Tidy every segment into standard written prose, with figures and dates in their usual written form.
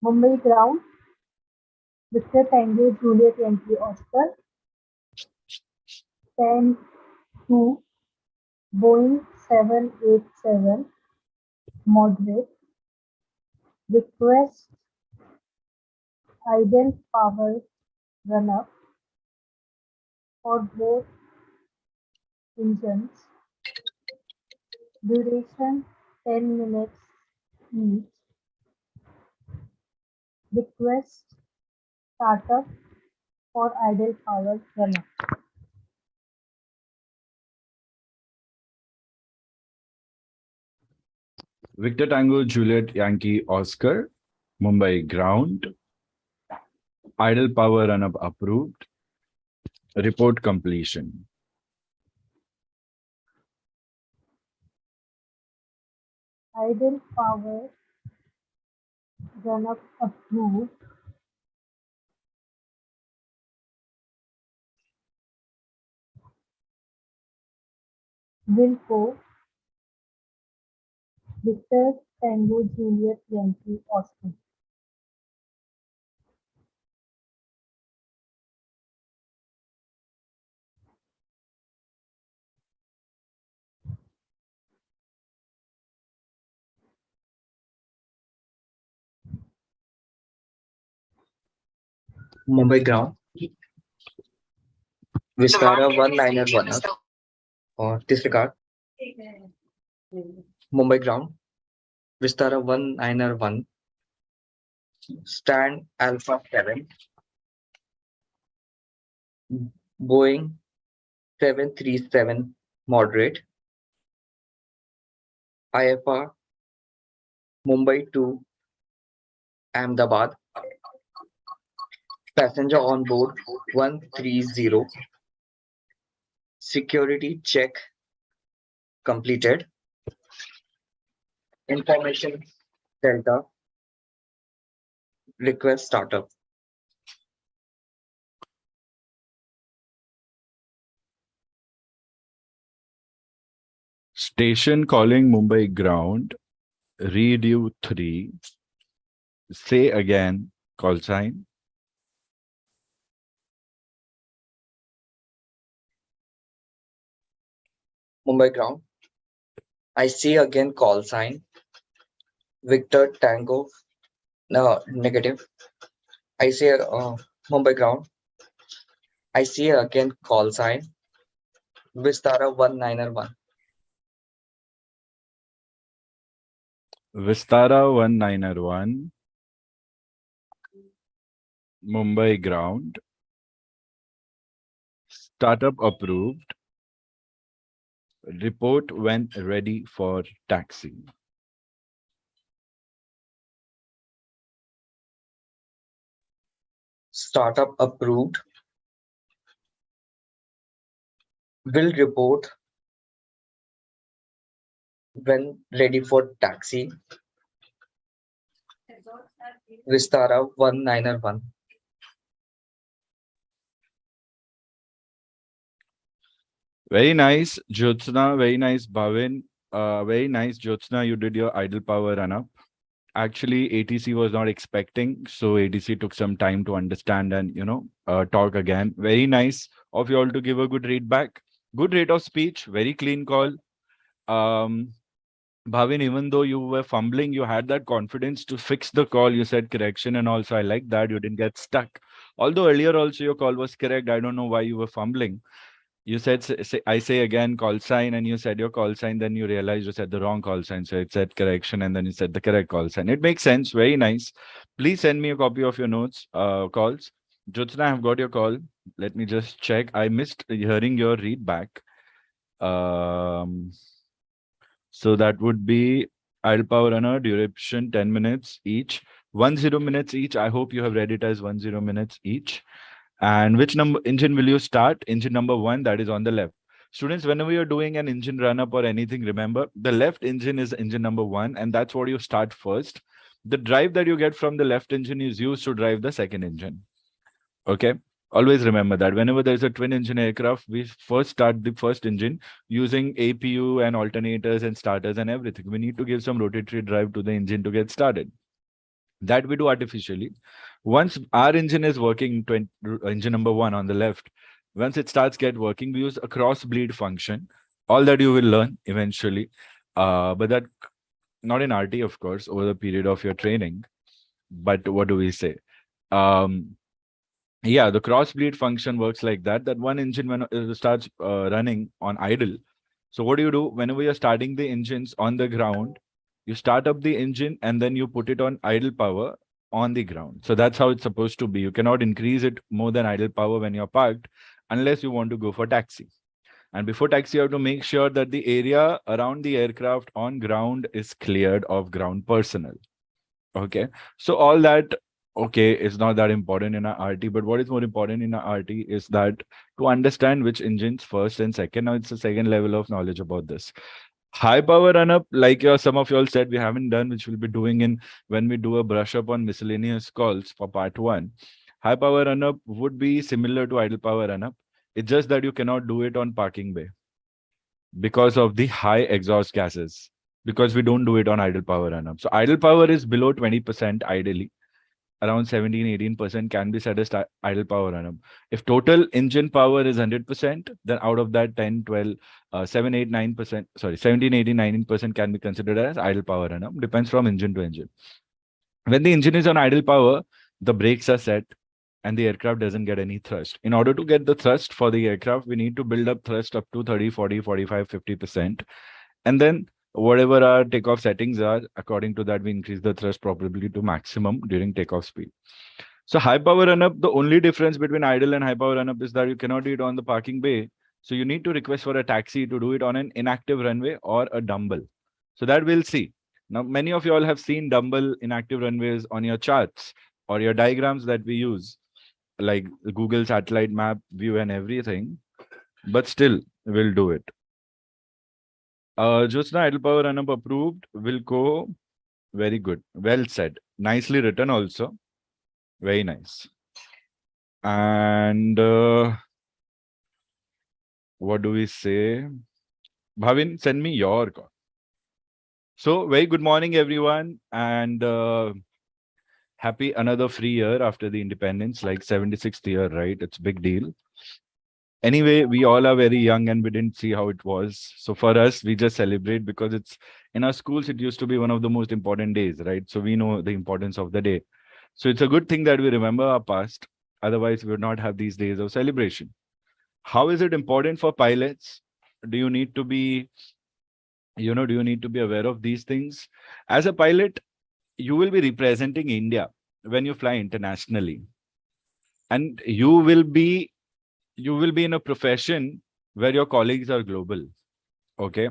Mumbai ground, Victor Tango Juliet Yankee Oscar, 10-2, Boeing 787, moderate, request idle power run-up for both engines, duration 10 minutes each, request startup for idle power run-up. Victor Tango Juliet Yankee Oscar, Mumbai ground, idle power run-up approved, report completion. Idle power run-up approved. Wilco, Victor Tango Juliet Yankee Oscar. Mumbai ground, Vistara 1-liner runner or disregard. Mumbai ground, Vistara 1-liner 1, stand Alpha 7, Boeing 737 moderate, IFR Mumbai to Ahmedabad, passenger on board 130, security check completed, information Delta, request startup. Station calling Mumbai ground, read you 3, say again, call sign. Mumbai ground, I see again call sign, Victor Tango, no, negative. I see Mumbai ground, I see again call sign, Vistara 1-liner 1. Vistara 1-liner 1, Mumbai ground, startup approved, report when ready for taxi. Startup approved, will report when ready for taxi, Vistara 1-liner 1. Very nice, Jyotsna. Very nice, Bhavin. Very nice, Jyotsna. You did your idle power run-up. Actually, ATC was not expecting, so ATC took some time to understand and, talk again. Very nice of you all to give a good read back. Good rate of speech. Very clean call. Bhavin, even though you were fumbling, you had that confidence to fix the call. You said correction, and also I like that you didn't get stuck. Although earlier also your call was correct. I don't know why you were fumbling. You said, I say again, call sign, and you said your call sign. Then you realized you said the wrong call sign. So it said correction, and then you said the correct call sign. It makes sense. Very nice. Please send me a copy of your notes, calls. Jyotsna, I've got your call. Let me just check. I missed hearing your read back. So that would be idle power runner, duration 10 minutes each, 10 minutes each. I hope you have read it as 10 minutes each. And which number engine will you start? Engine number 1, that is on the left. Students, whenever you're doing an engine run-up or anything, remember the left engine is engine number 1, and that's what you start first. The drive that you get from the left engine is used to drive the second engine. Okay. Always remember that whenever there's a twin engine aircraft, we first start the first engine using APU and alternators and starters and everything. We need to give some rotatory drive to the engine to get started. That we do artificially. Once our engine is working, engine number 1 on the left, once it starts get working, we use a cross bleed function. All that you will learn eventually, but that not in RT, of course, over the period of your training. But what do we say? Um, yeah, the cross bleed function works like that. That one engine when it starts running on idle. So what do? Whenever you're starting the engines on the ground, you start up the engine and then you put it on idle power on the ground. So that's how it's supposed to be. You cannot increase it more than idle power when you're parked unless you want to go for taxi. And before taxi, you have to make sure that the area around the aircraft on ground is cleared of ground personnel. Okay. So all that, okay, is not that important in a RT, but what is more important in a RT is that to understand which engines first and second. Now it's the second level of knowledge about this. High power run up, like some of you all said, we haven't done, which we'll be doing in when we do a brush up on miscellaneous calls for part 1. High power run up would be similar to idle power run up. It's just that you cannot do it on parking bay because of the high exhaust gases, because we don't do it on idle power run up. So idle power is below 20% ideally. Around 17-18% can be set as idle power run up. If total engine power is 100%, then out of that 10, 12, 7, 8, 9%, sorry, 17, 18, 19% can be considered as idle power run up. Depends from engine to engine. When the engine is on idle power, the brakes are set and the aircraft doesn't get any thrust. In order to get the thrust for the aircraft, we need to build up thrust up to 30, 40, 45, 50%. And then whatever our takeoff settings are, according to that, we increase the thrust probably to maximum during takeoff speed. So high power run up, the only difference between idle and high power run up is that you cannot do it on the parking bay. So you need to request for a taxi to do it on an inactive runway or a dumbbell. So that we'll see. Now, many of you all have seen dumbbell inactive runways on your charts or your diagrams that we use, like Google satellite map view and everything, but still we'll do it. Jyotsna, idle power run up approved. Will go. Very good. Well said. Nicely written also. Very nice. And what do we say? Bhavin, send me your call. So, very good morning, everyone. And happy another free year after the independence, like 76th year, right? It's big deal. Anyway, we all are very young and we didn't see how it was. So for us, we just celebrate because it's in our schools, it used to be one of the most important days, right? So we know the importance of the day. So it's a good thing that we remember our past. Otherwise, we would not have these days of celebration. How is it important for pilots? Do you need to be, do you need to be aware of these things? As a pilot, you will be representing India when you fly internationally. And you will be in a profession where your colleagues are global. Okay.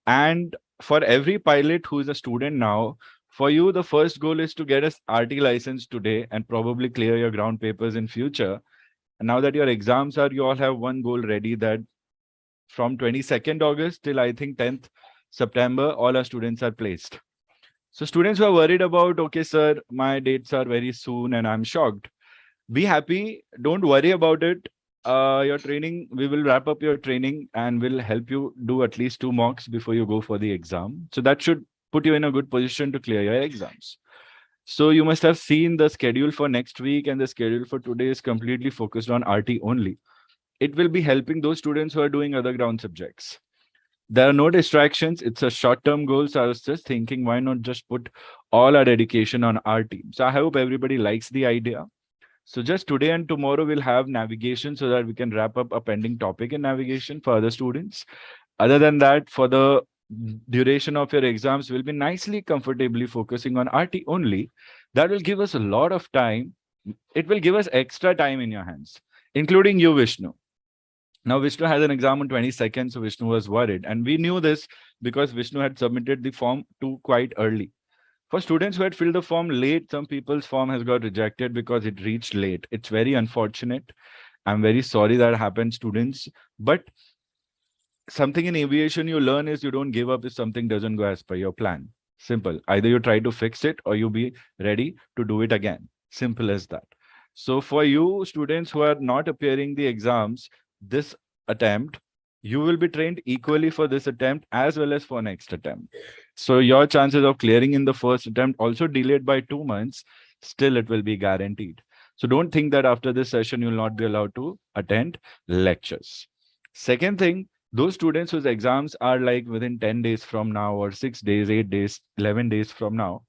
And for every pilot who is a student now, for you, the first goal is to get a RT license today and probably clear your ground papers in future. And now that your exams are, you all have one goal ready, that from 22nd August till I think 10th September, all our students are placed. So students who are worried about, okay, sir, my dates are very soon and I'm shocked. Be happy. Don't worry about it. Your training, we will wrap up your training and will help you do at least 2 mocks before you go for the exam. So that should put you in a good position to clear your exams. So you must have seen the schedule for next week, and the schedule for today is completely focused on RT only. It will be helping those students who are doing other ground subjects. There are no distractions. It's a short-term goal. So I was just thinking, why not just put all our dedication on RT? So I hope everybody likes the idea. So just today and tomorrow, we'll have navigation so that we can wrap up a pending topic in navigation for other students. Other than that, for the duration of your exams, we'll be nicely, comfortably focusing on RT only. That will give us a lot of time. It will give us extra time in your hands, including you, Vishnu. Now, Vishnu has an exam on 22nd, so Vishnu was worried. And we knew this because Vishnu had submitted the form too quite early. For students who had filled the form late, some people's form has got rejected because it reached late. It's very unfortunate. I'm very sorry that happened, students. But something in aviation you learn is you don't give up if something doesn't go as per your plan. Simple. Either you try to fix it or you be ready to do it again. Simple as that. So for you students who are not appearing the exams this attempt, You will be trained equally for this attempt as well as for next attempt. So your chances of clearing in the first attempt also delayed by 2 months, still it will be guaranteed. So don't think that after this session, you'll not be allowed to attend lectures. Second thing, those students whose exams are like within 10 days from now or 6 days, 8 days, 11 days from now,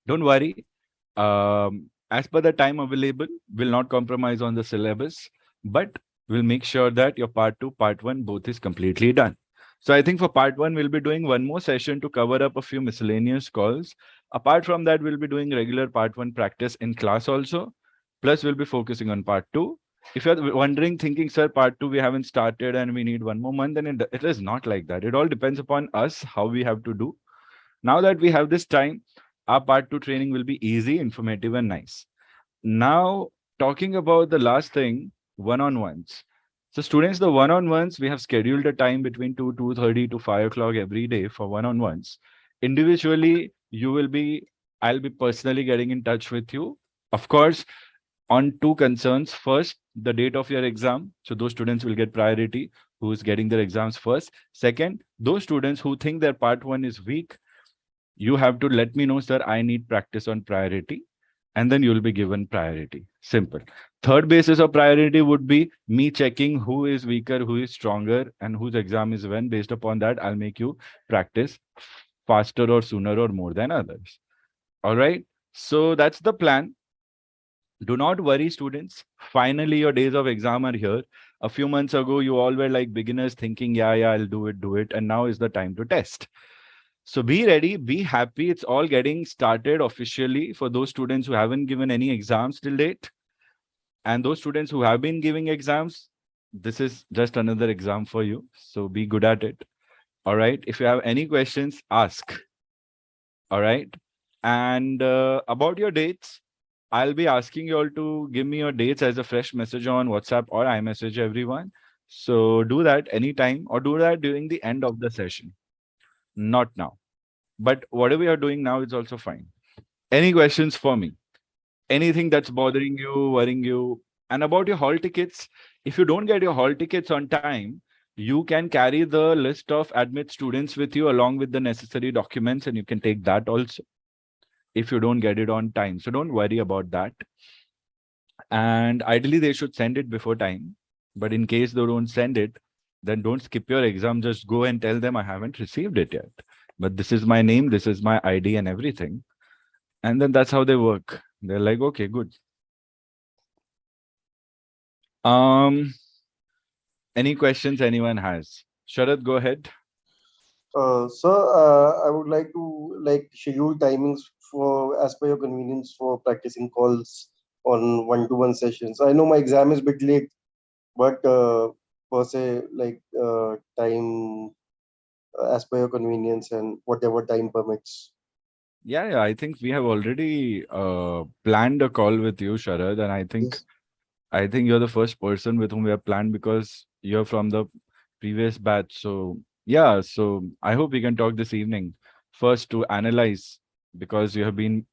don't worry. As per the time available, will not compromise on the syllabus, but we'll make sure that your part 2, part 1, both is completely done. So I think for part 1, we'll be doing one more session to cover up a few miscellaneous calls. Apart from that, we'll be doing regular part 1 practice in class also. Plus, we'll be focusing on part 2. If you're wondering, thinking, sir, part 2, we haven't started and we need one more month, then it is not like that. It all depends upon us, how we have to do. Now that we have this time, our part 2 training will be easy, informative, and nice. Now, talking about the last thing, one-on-ones. So students, the one-on-ones, we have scheduled a time between 2:30 to 5 o'clock every day for one-on-ones. Individually, I'll be personally getting in touch with you. Of course, on two concerns. First, the date of your exam. So those students will get priority who's getting their exams first. Second, those students who think their part 1 is weak, you have to let me know, sir, I need practice on priority, and then you'll be given priority. Simple. Third basis of priority would be me checking who is weaker, who is stronger, and whose exam is when. Based upon that, I'll make you practice faster or sooner or more than others. All right. So that's the plan. Do not worry, students. Finally, your days of exam are here. A few months ago, you all were like beginners thinking, yeah, I'll do it. And now is the time to test. So be ready, be happy. It's all getting started officially for those students who haven't given any exams till date. And those students who have been giving exams, this is just another exam for you. So be good at it. All right. If you have any questions, ask. All right. And about your dates, I'll be asking you all to give me your dates as a fresh message on WhatsApp or iMessage everyone. So do that anytime or do that during the end of the session. Not now. But whatever you're doing now is also fine. Any questions for me? Anything that's bothering you, worrying you? And about your hall tickets, if you don't get your hall tickets on time, you can carry the list of admit students with you along with the necessary documents, and you can take that also if you don't get it on time. So don't worry about that. And ideally, they should send it before time. But in case they don't send it, then don't skip your exam. Just go and tell them I haven't received it yet. But this is my name, this is my ID and everything. And then that's how they work. They're like, okay, good. Any questions anyone has? Sharad, go ahead. Sir, I would like to schedule timings for as per your convenience for practicing calls on one-to-one sessions. I know my exam is a bit late, but per se, time as per your convenience and whatever time permits. Yeah, I think we have already planned a call with you, Sharad, and Yes. I think you're the first person with whom we have planned because you're from the previous batch. So yeah, so I hope we can talk this evening. First to analyze, because you have been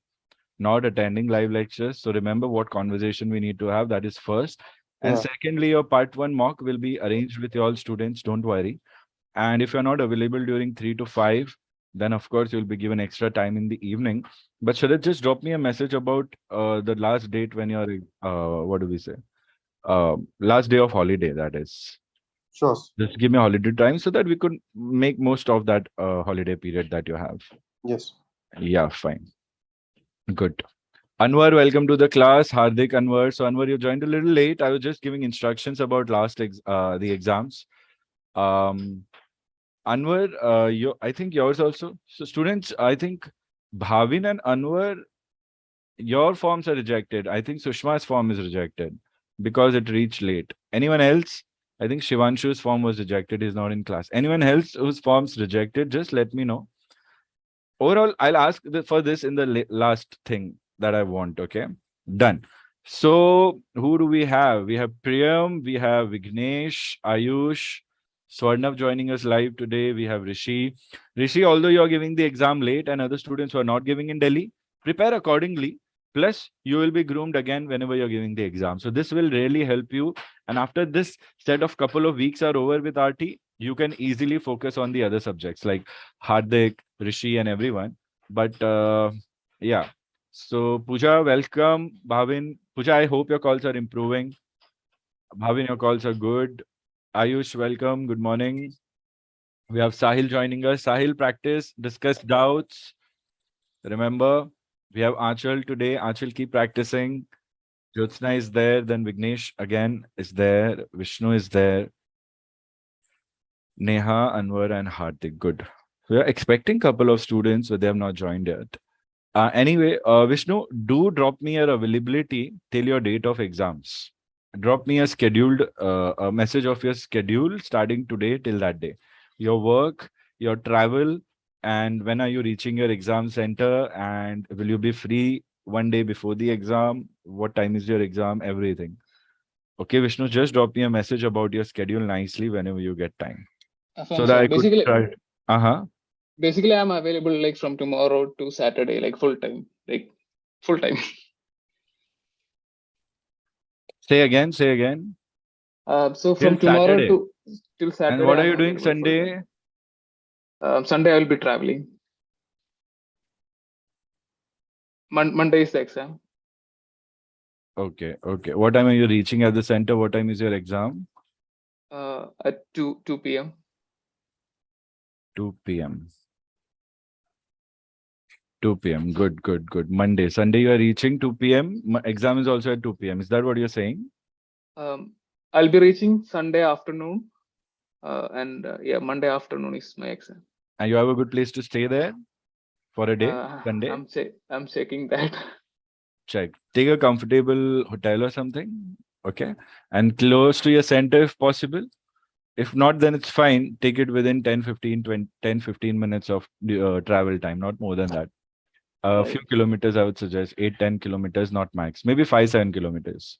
not attending live lectures. So remember what conversation we need to have. That is first. And Yeah. secondly, your part 1 mock will be arranged with all students. Don't worry. And if you're not available during 3 to 5, then of course you'll be given extra time in the evening. But Sharad, just drop me a message about the last date when you're, what do we say? Last day of holiday, that is. Sure. Just give me a holiday time so that we could make most of that holiday period that you have. Yes. Yeah, fine. Good. Anwar, welcome to the class. Hardik, Anwar. So Anwar, you joined a little late. I was just giving instructions about the exams. Anwar, I think yours also. So students, I think Bhavin and Anwar, your forms are rejected. I think Sushma's form is rejected because it reached late. Anyone else? I think Shivanshu's form was rejected. He's not in class. Anyone else whose form's rejected? Just let me know. Overall, I'll ask for this in the last thing that I want. Okay, done. So who do we have? We have Priyam, we have Vignesh, Ayush, Swarnav joining us live today. We have Rishi. Rishi, although you're giving the exam late and other students who are not giving in Delhi, prepare accordingly. Plus, you will be groomed again whenever you're giving the exam. So this will really help you. And after this set of couple of weeks are over with RT, you can easily focus on the other subjects like Hardik, Rishi, and everyone. But yeah. So Pooja, welcome. Bhavin, Pooja, I hope your calls are improving. Bhavin, your calls are good. Ayush, welcome. Good morning. We have Sahil joining us. Sahil, practice, discuss doubts. Remember, we have Achal today. Achal, keep practicing. Jyotsna is there. Then Vignesh again is there. Vishnu is there. Neha, Anwar, and Hardik. Good. We are expecting couple of students, but they have not joined yet. Anyway, Vishnu, do drop me your availability till your date of exams. Drop me a scheduled a message of your schedule starting today till that day. Your work, your travel, and when are you reaching your exam center? And will you be free one day before the exam? What time is your exam? Everything. Okay, Vishnu, just drop me a message about your schedule nicely whenever you get time. So that So I could try. Uh-huh. basically, I'm available like from tomorrow to Saturday, like full time, like full time. Say again, say again. So Till from tomorrow Saturday. to till Saturday. And what are I'm you doing available full Sunday? time. Sunday I will be traveling. Monday is the exam. Okay, okay. What time are you reaching at the center? What time is your exam? At 2 p.m. 2 p.m. 2 p.m. Good, good, good. Monday. Sunday you are reaching 2 p.m. Exam is also at 2 p.m. Is that what you're saying? I'll be reaching Sunday afternoon. And yeah, Monday afternoon is my exam. And you have a good place to stay there for a day, Sunday? I'm checking that. Check. Take a comfortable hotel or something. Okay. And close to your center if possible. If not, then it's fine. Take it within 10, 15, 20, 10, 15 minutes of travel time, not more than that. A few Right. kilometers, I would suggest 8, 10 kilometers, not max. Maybe 5, 7 kilometers.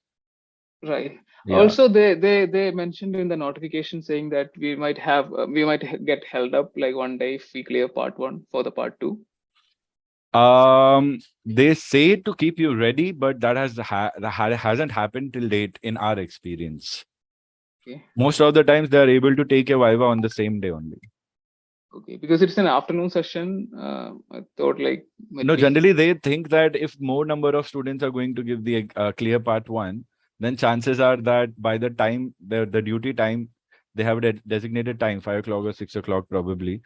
Right. Yeah. Also, they mentioned in the notification saying that we might get held up like one day if we clear part 1 for the part 2. They say to keep you ready, but that hasn't happened till date in our experience. Okay. Most of the times they are able to take a Viva on the same day only. Okay, because it's an afternoon session. I thought like No, generally they think that if more number of students are going to give the clear part 1, then chances are that by the time the duty time, they have a designated time, 5 o'clock or 6 o'clock probably.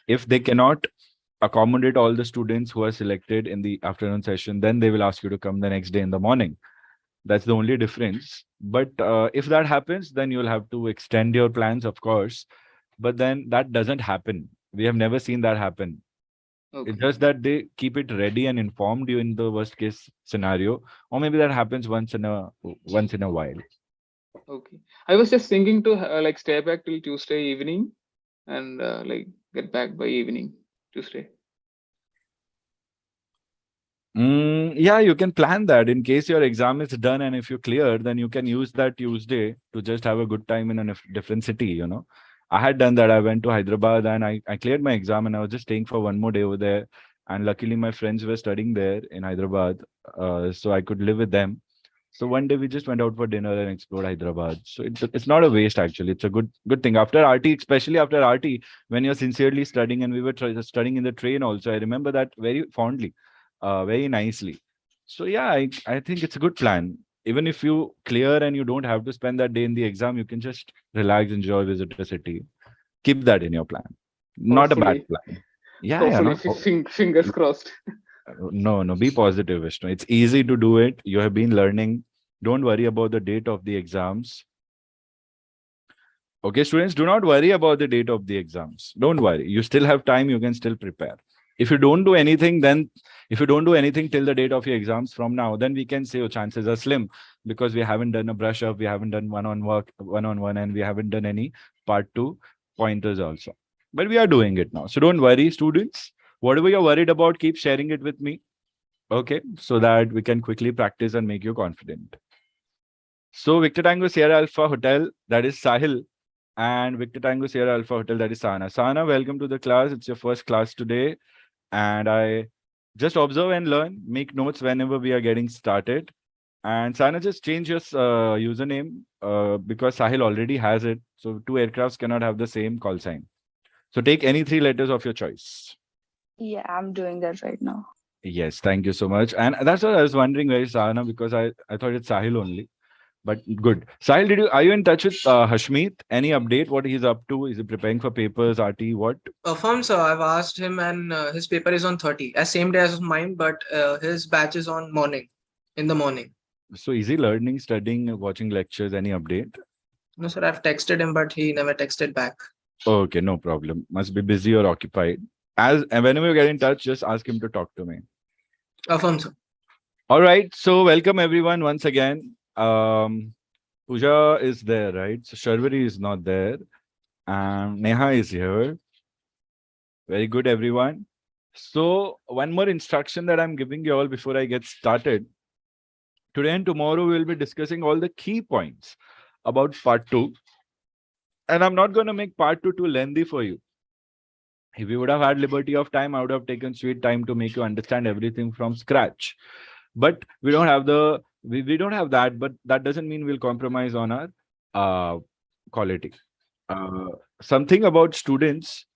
If they cannot accommodate all the students who are selected in the afternoon session, then they will ask you to come the next day in the morning. That's the only difference. But if that happens, then you'll have to extend your plans, of course. But then that doesn't happen. We have never seen that happen. Okay. It's just that they keep it ready and informed you in the worst case scenario, or maybe that happens once in a while. Okay. I was just thinking to like stay back till Tuesday evening and like get back by evening Tuesday. Yeah, you can plan that in case your exam is done, and if you clear, then you can use that Tuesday to just have a good time in a different city, you know. I had done that. I went to Hyderabad and I cleared my exam, and I was just staying for one more day over there. And luckily my friends were studying there in Hyderabad, so I could live with them. So one day we just went out for dinner and explored Hyderabad. So it's not a waste actually. It's a good thing. After RT, especially after RT, when you're sincerely studying, and we were studying in the train also. I remember that very fondly, very nicely. So yeah, I think it's a good plan. Even if you clear and you don't have to spend that day in the exam, you can just relax, enjoy, visit a city. Keep that in your plan. Not a bad Hopefully. plan. Yeah, yeah, Hopefully, not. fingers crossed. No, no, be positive, Vishnu. It's easy to do it. You have been learning. Don't worry about the date of the exams. Okay, students, do not worry about the date of the exams. Don't worry. You still have time. You can still prepare. If you don't do anything, then if you don't do anything till the date of your exams from now, then we can say your chances are slim because we haven't done a brush up, we haven't done one-on-one, and we haven't done any part 2 pointers also. But we are doing it now. So don't worry, students. Whatever you're worried about, keep sharing it with me. Okay, so that we can quickly practice and make you confident. So Victor Tango Sierra Alpha Hotel, that is Sahil, and Victor Tango Sierra Alpha Hotel, that is Sana. Sana, welcome to the class. It's your first class today. And I Just observe and learn. Make notes whenever we are getting started. And Sana, just change your username because Sahil already has it. So 2 aircrafts cannot have the same call sign. So take any 3 letters of your choice. Yeah, I'm doing that right now. Yes, thank you so much. And that's what I was wondering, where is Sana, because I thought it's Sahil only. But good. Sahil, are you in touch with Hashmeet? Any update? What he's up to? Is he preparing for papers, RT? What? Affirm, sir. I've asked him, and his paper is on 30, as same day as mine, but his batch is on morning, in the morning. So is he learning, studying, watching lectures? Any update? No, sir. I've texted him, but he never texted back. Okay, no problem. Must be busy or occupied. And whenever you get in touch, just ask him to talk to me. Affirm, sir. All right. So welcome everyone once again. Pooja is there, right? So Sharvari is not there. And Neha is here. Very good, everyone. So one more instruction that I'm giving you all before I get started. Today and tomorrow we'll be discussing all the key points about part 2. And I'm not going to make part 2 too lengthy for you. If we would have had liberty of time, I would have taken sweet time to make you understand everything from scratch. But we don't have we don't have that, but that doesn't mean we'll compromise on our quality. Something about students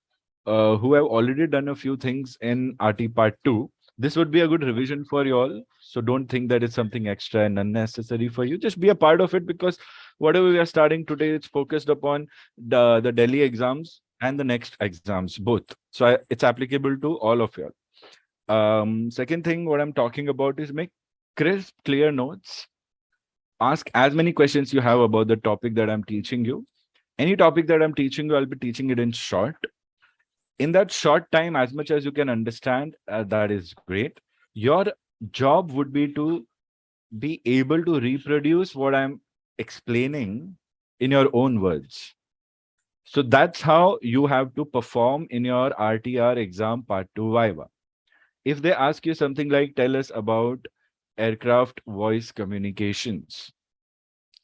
who have already done a few things in RT part 2. This would be a good revision for you all. So don't think that it's something extra and unnecessary for you. Just be a part of it, because whatever we are starting today, it's focused upon the Delhi exams and the next exams, both. So it's applicable to all of you. Second thing, what I'm talking about is make crisp, clear notes. Ask as many questions you have about the topic that I'm teaching you. Any topic that I'm teaching you, I'll be teaching it in short. In that short time, as much as you can understand, that is great. Your job would be to be able to reproduce what I'm explaining in your own words. So that's how you have to perform in your RTR exam part 2 Viva. If they ask you something like, tell us about aircraft voice communications,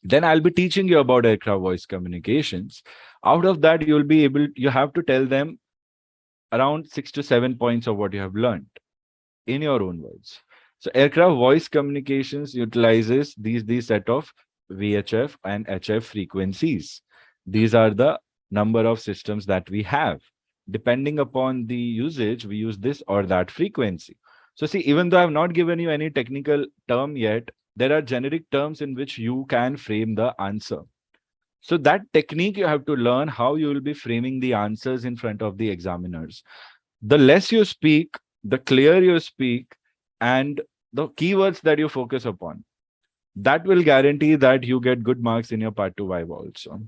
then I'll be teaching you about aircraft voice communications. Out of that, you have to tell them around 6 to 7 points of what you have learned in your own words. So aircraft voice communications utilizes these set of VHF and HF frequencies. These are the number of systems that we have. Depending upon the usage, we use this or that frequency. So see, even though I've not given you any technical term yet, there are generic terms in which you can frame the answer. So that technique you have to learn, how you will be framing the answers in front of the examiners. The less you speak, the clearer you speak, and the keywords that you focus upon, that will guarantee that you get good marks in your part 2 Viva also.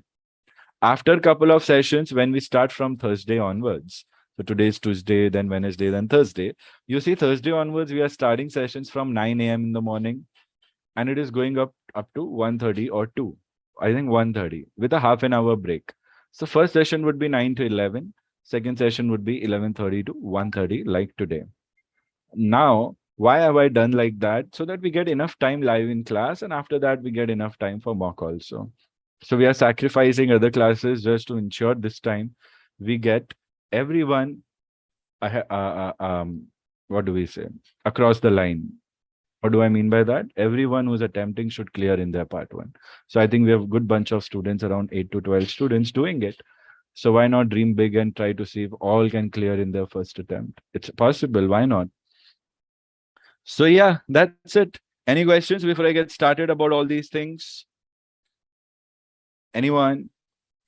After a couple of sessions, when we start from Thursday onwards, so today is Tuesday, then Wednesday, then Thursday, you see Thursday onwards, we are starting sessions from 9 a.m. in the morning, and it is going up to 1:30 or 2. I think 1:30 with a half an hour break. So first session would be 9 to 11. Second session would be 11:30 to 1:30 like today. Now, why have I done like that? So that we get enough time live in class, and after that we get enough time for mock also. So we are sacrificing other classes just to ensure this time we get everyone, what do we say, across the line. What do I mean by that? Everyone who's attempting should clear in their part 1. So I think we have a good bunch of students, around 8 to 12 students doing it. So why not dream big and try to see if all can clear in their first attempt? It's possible. Why not? So yeah, that's it. Any questions before I get started about all these things? Anyone?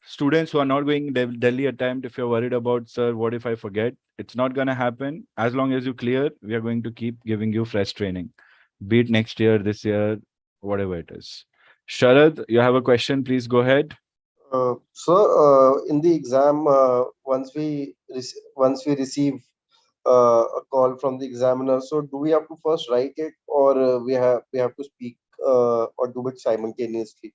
Students who are not going Delhi attempt, if you're worried about, sir, what if I forget? It's not going to happen. As long as you clear, we are going to keep giving you fresh training. Be it next year, this year, whatever it is. Sharad, you have a question, please go ahead. In the exam, once we receive a call from the examiner, so do we have to first write it, or we have to speak or do it simultaneously?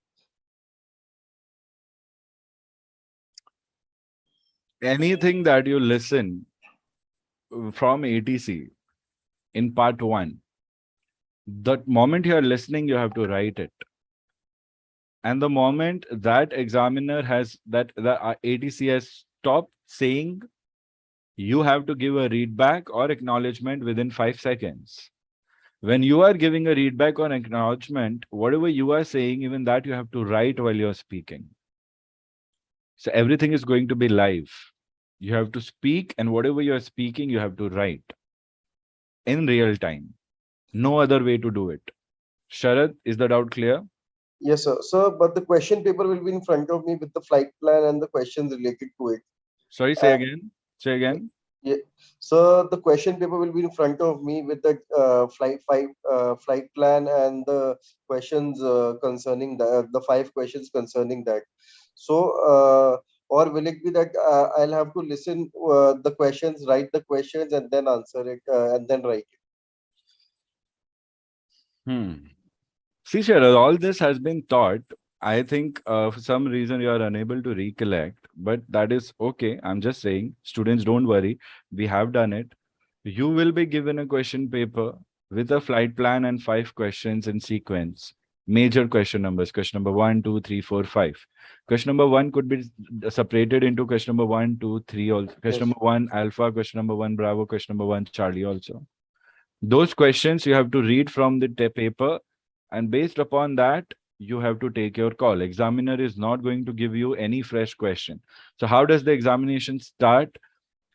Anything that you listen from ATC in part 1, the moment you are listening, you have to write it. And the moment that examiner has, that the ATC has stopped saying, you have to give a readback or acknowledgement within 5 seconds. When you are giving a readback or acknowledgement, whatever you are saying, even that you have to write while you're speaking. So everything is going to be live. You have to speak, and whatever you're speaking, you have to write in real time. No other way to do it. Sharad, is the doubt clear? Yes, sir. Sir, but the question paper will be in front of me with the flight plan and the questions related to it. Sorry, say Uh, again. Say again. Yeah. So the question paper will be in front of me with the flight plan and the questions concerning the 5 questions concerning that. So or will it be that I'll have to listen the questions, write the questions, and then answer it and then write it? See, Sharad, all this has been taught. I think for some reason you are unable to recollect, but that is okay. I'm just saying, students, don't worry. We have done it. You will be given a question paper with a flight plan and 5 questions in sequence. Major question numbers, question number 1, 2, 3, 4, 5. Question number 1 could be separated into question number 1, 2, 3 also. Question Yes. number 1, Alpha, question number 1, Bravo, question number 1, Charlie also. Those questions you have to read from the paper, and based upon that, you have to take your call. Examiner is not going to give you any fresh question. So how does the examination start?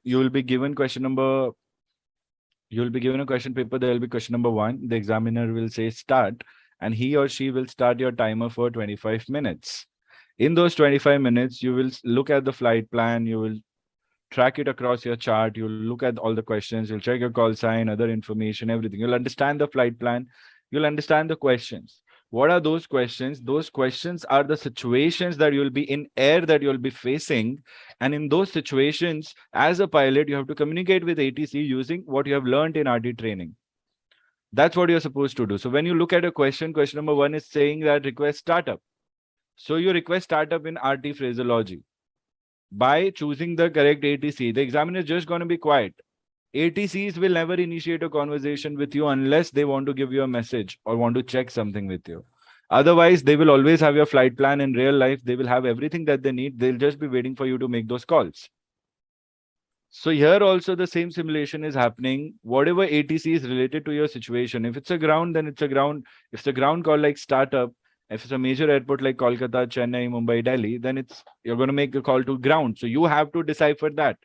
You will be given question number, you will be given a question paper. There will be question number 1. The examiner will say start, and he or she will start your timer for 25 minutes. In those 25 minutes, you will look at the flight plan, you will track it across your chart, you'll look at all the questions, you'll check your call sign, other information, everything. You'll understand the flight plan, you'll understand the questions. What are those questions? Those questions are the situations that you'll be in air, that you'll be facing. And in those situations, as a pilot, you have to communicate with ATC using what you have learned in RT training. That's what you're supposed to do. So when you look at a question, question number 1 is saying that request startup. So you request startup in RT phraseology. By choosing the correct ATC, the examiner is just going to be quiet. ATCs will never initiate a conversation with you unless they want to give you a message or want to check something with you. Otherwise, they will always have your flight plan in real life. They will have everything that they need. They'll just be waiting for you to make those calls. So here also the same simulation is happening. Whatever ATC is related to your situation. If it's a ground, then it's a ground. If it's a ground call like startup, if it's a major airport like Kolkata, Chennai, Mumbai, Delhi, then you're going to make a call to ground. So you have to decipher that.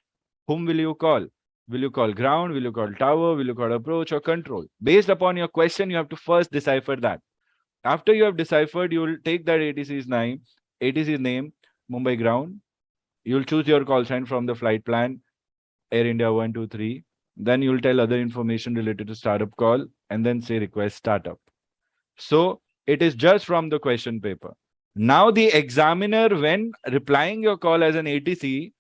Whom will you call? Will you call ground? Will you call tower? Will you call approach or control? Based upon your question, you have to first decipher that. After you have deciphered, you will take that ATC's name, Mumbai ground. You'll choose your call sign from the flight plan, Air India 123. Then you'll tell other information related to startup call and then say request startup. So it is just from the question paper. Now the examiner, when replying your call as an ATC,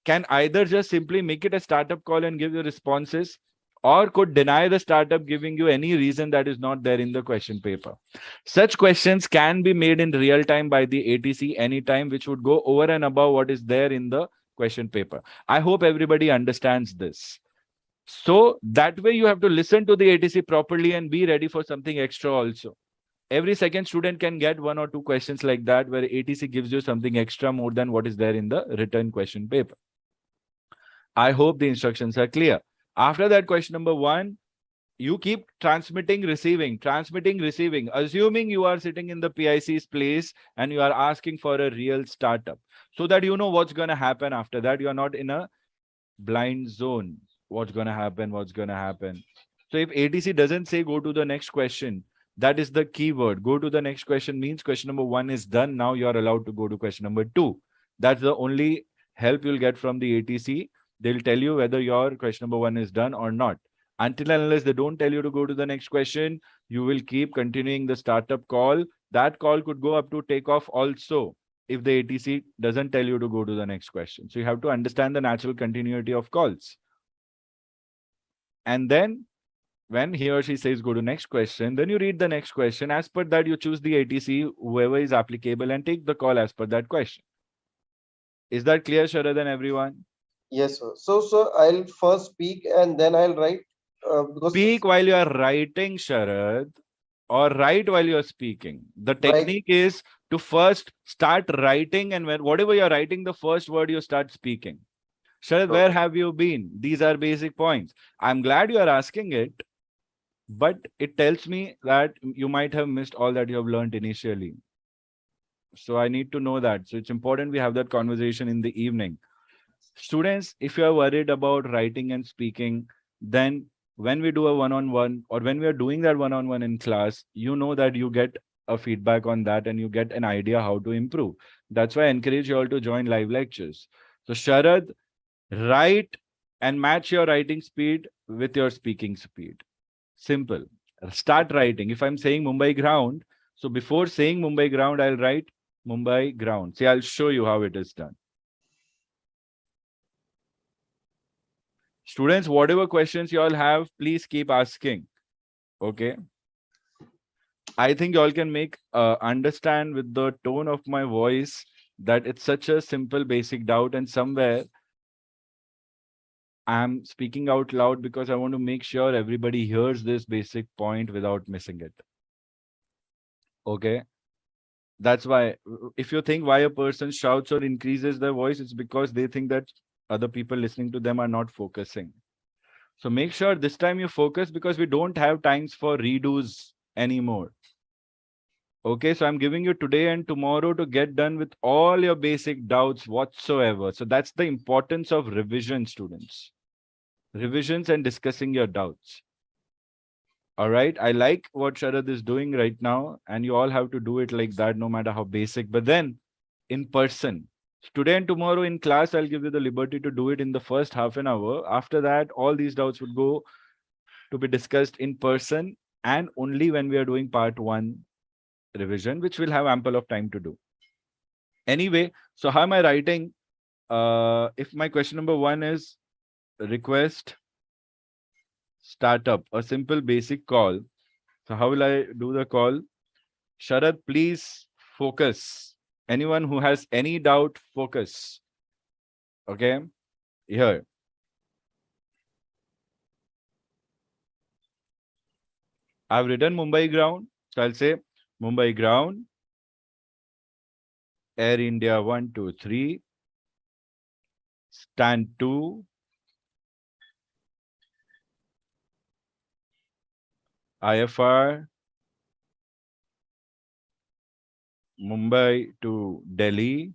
can either just simply make it a startup call and give you responses, or could deny the startup, giving you any reason that is not there in the question paper. Such questions can be made in real time by the ATC anytime, which would go over and above what is there in the question paper. I hope everybody understands this. So that way you have to listen to the ATC properly and be ready for something extra also. Every second student can get 1 or 2 questions like that, where ATC gives you something extra more than what is there in the written question paper. I hope the instructions are clear. After that, question number 1, you keep transmitting, receiving, assuming you are sitting in the PIC's place and you are asking for a real startup, so that you know what's going to happen after that. You are not in a blind zone. What's going to happen? So if ATC doesn't say go to the next question, that is the keyword. Go to the next question means question number 1 is done. Now you are allowed to go to question number 2. That's the only help you'll get from the ATC. They'll tell you whether your question number 1 is done or not. Until and unless they don't tell you to go to the next question, you will keep continuing the startup call. That call could go up to takeoff also if the ATC doesn't tell you to go to the next question. So you have to understand the natural continuity of calls. And then when he or she says go to next question, then you read the next question. As per that, you choose the ATC, whoever is applicable, and take the call as per that question. Is that clear, Sharad and everyone? Yes, sir. So I'll first speak and then I'll write. Speak while you are writing, Sharad, or write while you're speaking. The technique is to first start writing, and when whatever you're writing, the first word you start speaking. Sharad, where have you been? These are basic points. I'm glad you are asking it, but it tells me that you might have missed all that you have learned initially. So I need to know that. So it's important we have that conversation in the evening. Students, if you are worried about writing and speaking, then when we do a one-on-one or when we are doing that one-on-one in class, you know that you get a feedback on that and you get an idea how to improve. That's why I encourage you all to join live lectures. So Sharad, write and match your writing speed with your speaking speed. Simple. Start writing. If I'm saying Mumbai ground, so before saying Mumbai ground, I'll write Mumbai ground. See, I'll show you how it is done. Students, whatever questions you all have, please keep asking. Okay. I think you all can make understand with the tone of my voice that it's such a simple basic doubt, and somewhere I'm speaking out loud because I want to make sure everybody hears this basic point without missing it. Okay. That's why if you think why a person shouts or increases their voice, it's because they think that other people listening to them are not focusing. So make sure this time you focus because we don't have times for redos anymore. Okay, so I'm giving you today and tomorrow to get done with all your basic doubts whatsoever. So that's the importance of revision, students. Revisions and discussing your doubts. All right, I like what Sharad is doing right now, and you all have to do it like that, no matter how basic. But then in person, today and tomorrow in class, I'll give you the liberty to do it in the first half an hour. After that, all these doubts would go to be discussed in person and only when we are doing part 1 revision, which will have ample of time to do. Anyway, so how am I writing? If my question number 1 is request startup, a simple basic call. So how will I do the call? Sharad, please focus. Anyone who has any doubt, focus. Okay, here. I've written Mumbai ground. So I'll say Mumbai ground, Air India 123, stand 2, IFR, Mumbai to Delhi,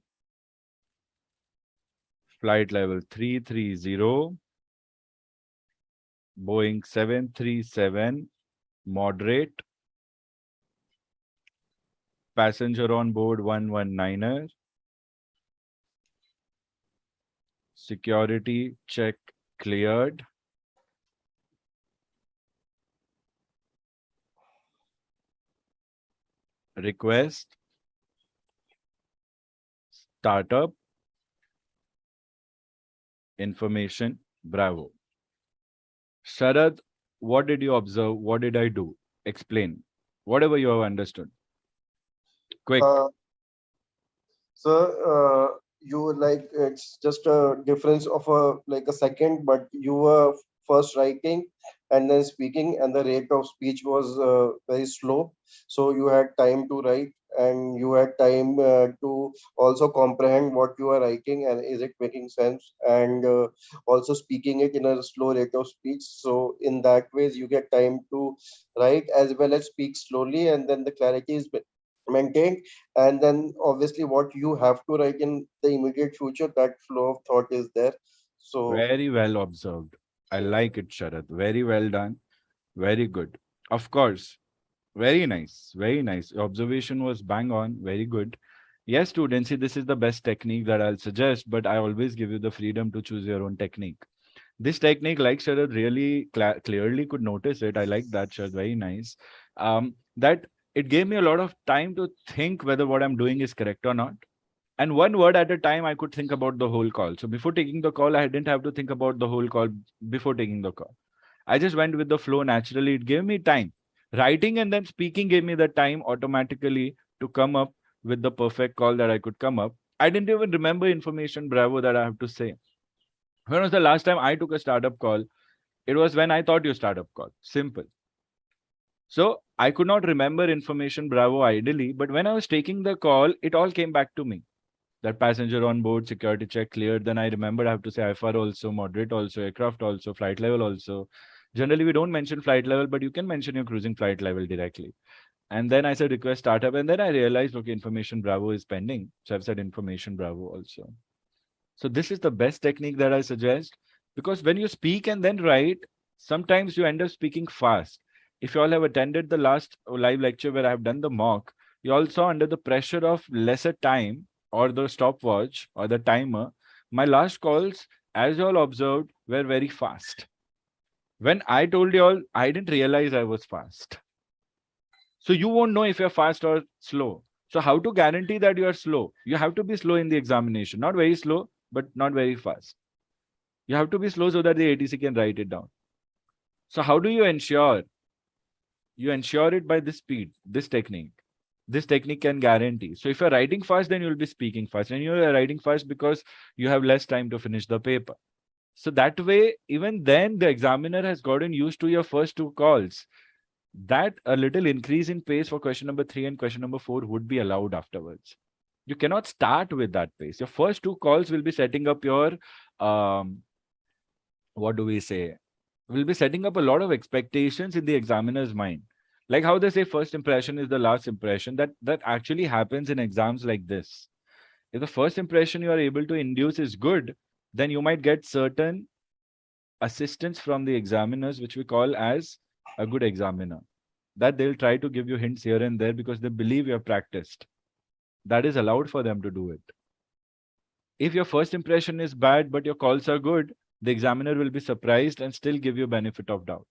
flight level 330, Boeing 737, moderate, passenger on board 119er, security check cleared, request startup information Bravo. Sharad, what did you observe? What did I do? Explain. Whatever you have understood. Quick. So you were like it's just a difference of a second, but you were first writing and then speaking, and the rate of speech was very slow. So you had time to write, and you had time to also comprehend what you are writing and is it making sense, and also speaking it in a slow rate of speech. So in that ways, you get time to write as well as speak slowly, and then the clarity is maintained, and then obviously what you have to write in the immediate future, that flow of thought is there. So Very well observed. I like it, Sharad. Very well done. Very good. Of course. Very nice. Very nice. Your observation was bang on. Very good. Yes, students, see, this is the best technique that I'll suggest, but I always give you the freedom to choose your own technique. This technique, like Sharad really clearly could notice it. I like that, Sharad. Very nice. That it gave me a lot of time to think whether what I'm doing is correct or not. And one word at a time, I could think about the whole call. So before taking the call, I didn't have to think about the whole call before taking the call. I just went with the flow naturally. It gave me time. Writing and then speaking gave me the time automatically to come up with the perfect call that I could come up. I didn't even remember information, Bravo, that I have to say. When was the last time I took a startup call? It was when I thought you startup call. Simple. So I could not remember information, Bravo, ideally, but when I was taking the call, it all came back to me. That passenger on board, security check cleared. Then I remembered I have to say IFR also, moderate also, aircraft also, flight level also. Generally, we don't mention flight level, but you can mention your cruising flight level directly. And then I said request startup. And then I realized, okay, information Bravo is pending. So I've said information Bravo also. So this is the best technique that I suggest, because when you speak and then write, sometimes you end up speaking fast. If you all have attended the last live lecture where I have done the mock, you also under the pressure of lesser time or the stopwatch or the timer, my last calls, as you all observed, were very fast. When I told you all, I didn't realize I was fast. So you won't know if you're fast or slow. So how to guarantee that you are slow? You have to be slow in the examination, not very slow, but not very fast. You have to be slow so that the ATC can write it down. So how do you ensure? You ensure it by this speed, this technique. This technique can guarantee. So if you're writing fast, then you'll be speaking fast. And you're writing fast because you have less time to finish the paper. So that way, even then, the examiner has gotten used to your first two calls. That a little increase in pace for question number 3 and question number 4 would be allowed afterwards. You cannot start with that pace. Your first two calls will be setting up your, what do we say? Will be setting up a lot of expectations in the examiner's mind. Like how they say first impression is the last impression, that actually happens in exams like this. If the first impression you are able to induce is good, then you might get certain assistance from the examiners, which we call as a good examiner. That they'll try to give you hints here and there because they believe you have practiced. That is allowed for them to do it. If your first impression is bad, but your calls are good, the examiner will be surprised and still give you benefit of doubt.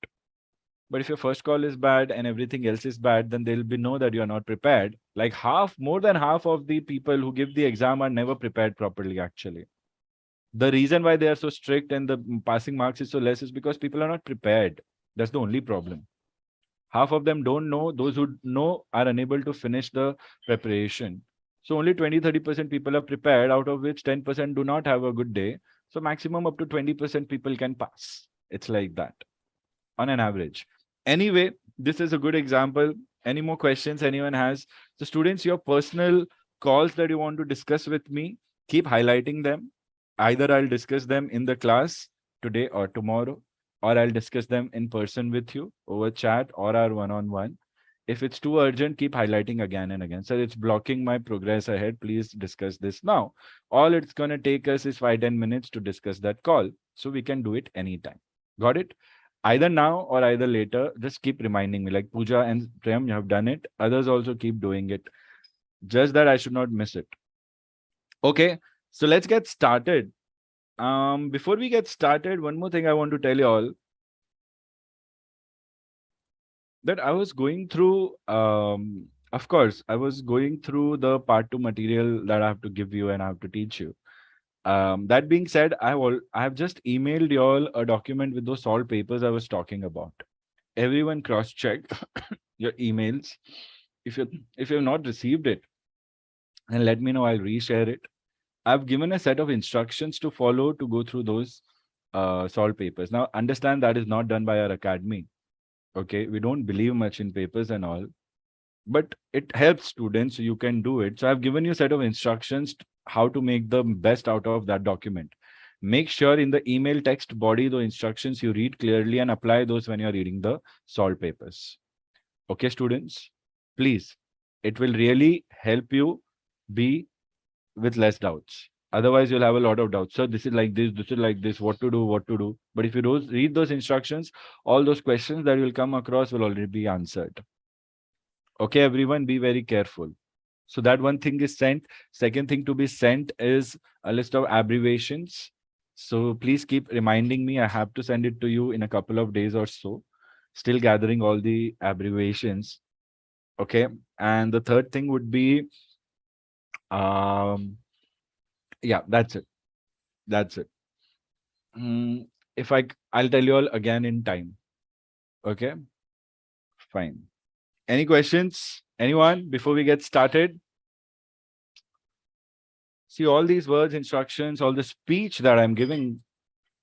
But if your first call is bad and everything else is bad, then they'll be know that you are not prepared. Like more than half of the people who give the exam are never prepared properly, actually. The reason why they are so strict and the passing marks is so less is because people are not prepared. That's the only problem. Half of them don't know. Those who know are unable to finish the preparation. So only 20-30% people are prepared, out of which 10% do not have a good day. So maximum up to 20% people can pass. It's like that on an average. Anyway, this is a good example. Any more questions anyone has? So students, your personal calls that you want to discuss with me, keep highlighting them. Either I'll discuss them in the class today or tomorrow, or I'll discuss them in person with you over chat or our one-on-one. If it's too urgent, keep highlighting again and again. So it's blocking my progress ahead. Please discuss this now. All it's going to take us is 5-10 minutes to discuss that call. So we can do it anytime. Got it? Either now or either later. Just keep reminding me. Like Pooja and Prem, you have done it. Others also keep doing it. Just that I should not miss it. Okay. So let's get started. Before we get started, one more thing I want to tell you all. That I was going through, of course, I was going through the part 2 material that I have to give you and I have to teach you. That being said, I have just emailed you all a document with those solved papers I was talking about. Everyone cross-check your emails. If you have not received it, then let me know. I'll reshare it. I've given a set of instructions to follow to go through those solved papers. Now, understand that is not done by our academy. Okay, we don't believe much in papers and all, but it helps students, so you can do it. So I've given you a set of instructions how to make the best out of that document. Make sure in the email text body, the instructions you read clearly and apply those when you're reading the solved papers. Okay, students, please, it will really help you be with less doubts. Otherwise, you'll have a lot of doubts. So this is like this, what to do. But if you read those instructions, all those questions that will come across will already be answered. Okay, everyone, be very careful. So that one thing is sent. Second thing to be sent is a list of abbreviations. So please keep reminding me. I have to send it to you in a couple of days or so. Still gathering all the abbreviations. Okay. And the third thing would be, yeah, that's it. That's it. If I'll tell you all again in time. Okay. Fine. Any questions? Anyone before we get started? See, all these words, instructions, all the speech that I'm giving,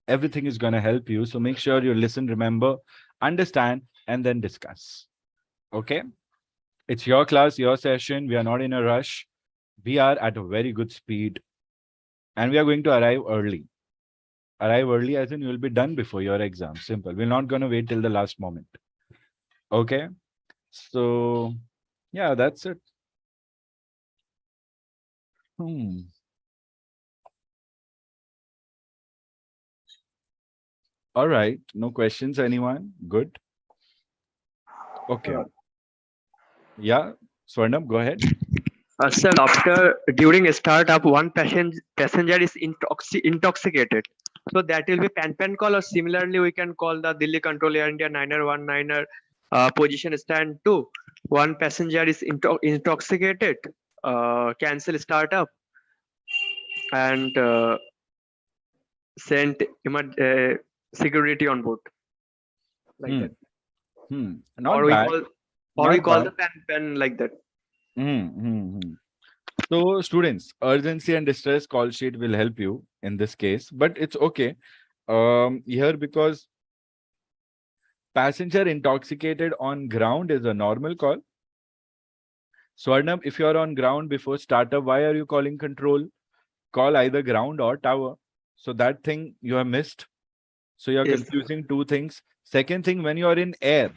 everything is going to help you. So make sure you listen, remember, understand, and then discuss. Okay. It's your class, your session. We are not in a rush. We are at a very good speed and we are going to arrive early. Arrive early as in you will be done before your exam. Simple. We're not going to wait till the last moment. Okay. So, yeah, that's it. All right. No questions, anyone? Good. Okay. Yeah. Swarnab, go ahead. Sir, after during a startup, one passenger is intoxicated. So that will be pan call, or similarly we can call the Delhi Control Air India 919er position stand 2. One passenger is intoxicated, cancel startup and send security on board. Like that. Not Or bad. we call Not the pan like that. So, students, urgency and distress call sheet will help you in this case, but it's okay. Here, because passenger intoxicated on ground is a normal call. Swarnab, if you are on ground before startup, why are you calling control? Call either ground or tower. So that thing you have missed. So you're Yes. confusing two things. Second thing, when you're in air,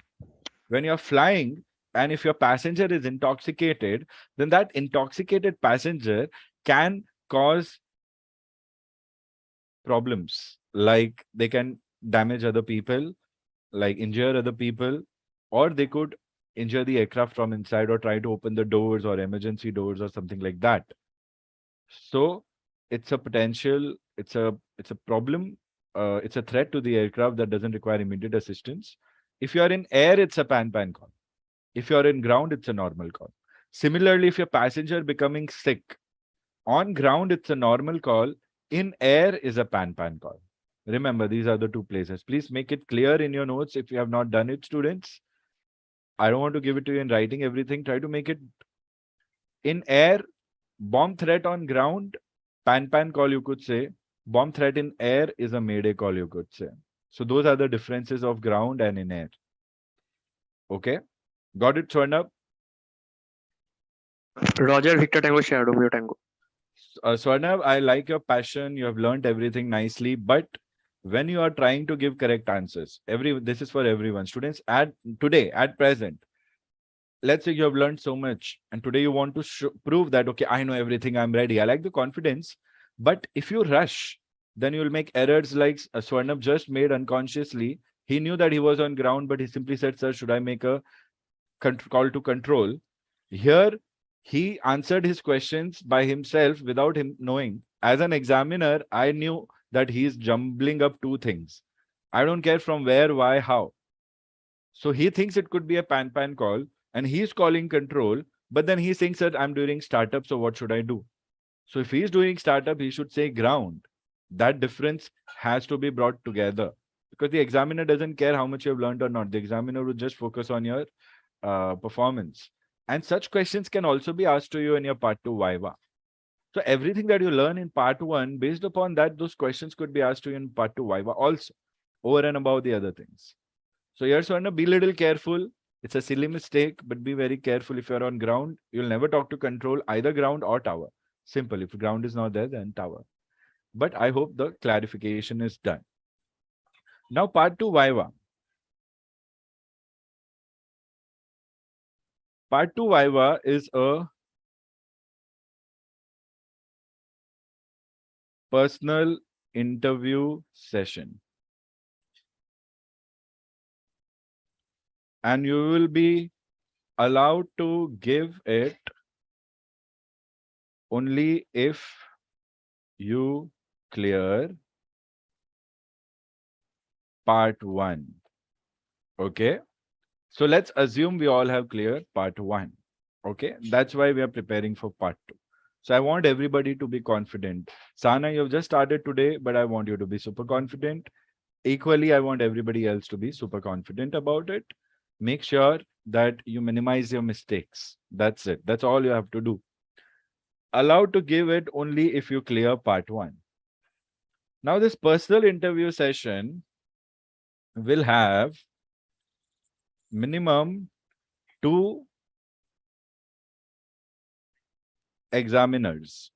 when you're flying, and if your passenger is intoxicated, then that intoxicated passenger can cause problems. Like they can damage other people, like injure other people, or they could injure the aircraft from inside or try to open the doors or emergency doors or something like that. So it's a potential, it's a problem, it's a threat to the aircraft that doesn't require immediate assistance. If you are in air, it's a pan call. If you're in ground, it's a normal call. Similarly, if your passenger becoming sick, on ground, it's a normal call. In air is a pan call. Remember, these are the two places. Please make it clear in your notes if you have not done it, students. I don't want to give it to you in writing everything. Try to make it in air, bomb threat on ground, pan call, you could say. Bomb threat in air is a mayday call, you could say. So those are the differences of ground and in air. Okay. Got it, Swarnab? Roger, Victor Tango, Shadow, Romeo Tango. Swarnab, I like your passion. You have learned everything nicely, but when you are trying to give correct answers, this is for everyone. Students, at present, let's say you have learned so much, and today you want to prove that, okay, I know everything, I'm ready. I like the confidence, but if you rush, then you will make errors like Swarnab just made unconsciously. He knew that he was on ground, but he simply said, sir, should I make a call to control? Here, he answered his questions by himself without him knowing. As an examiner, I knew that he's jumbling up two things. I don't care from where, why, how. So he thinks it could be a pan call and he's calling control, but then he thinks that I'm doing startup, so what should I do? So if he's doing startup, he should say ground. That difference has to be brought together because the examiner doesn't care how much you have learned or not. The examiner would just focus on your performance. And such questions can also be asked to you in your part 2 Viva. So everything that you learn in part 1, based upon that, those questions could be asked to you in part 2 Viva also, over and above the other things. So here, Swarna, be a little careful. It's a silly mistake, but be very careful. If you're on ground, you'll never talk to control, either ground or tower. Simple. If ground is not there, then tower. But I hope the clarification is done. Now, part 2 Viva. Part 2 Viva is a personal interview session. And you will be allowed to give it only if you clear part 1. Okay. So let's assume we all have cleared part 1. Okay. That's why we are preparing for part 2. So I want everybody to be confident. Sana, you've just started today, but I want you to be super confident. Equally, I want everybody else to be super confident about it. Make sure that you minimize your mistakes. That's it. That's all you have to do. Allowed to give it only if you clear part 1. Now, this personal interview session will have minimum 2 examiners.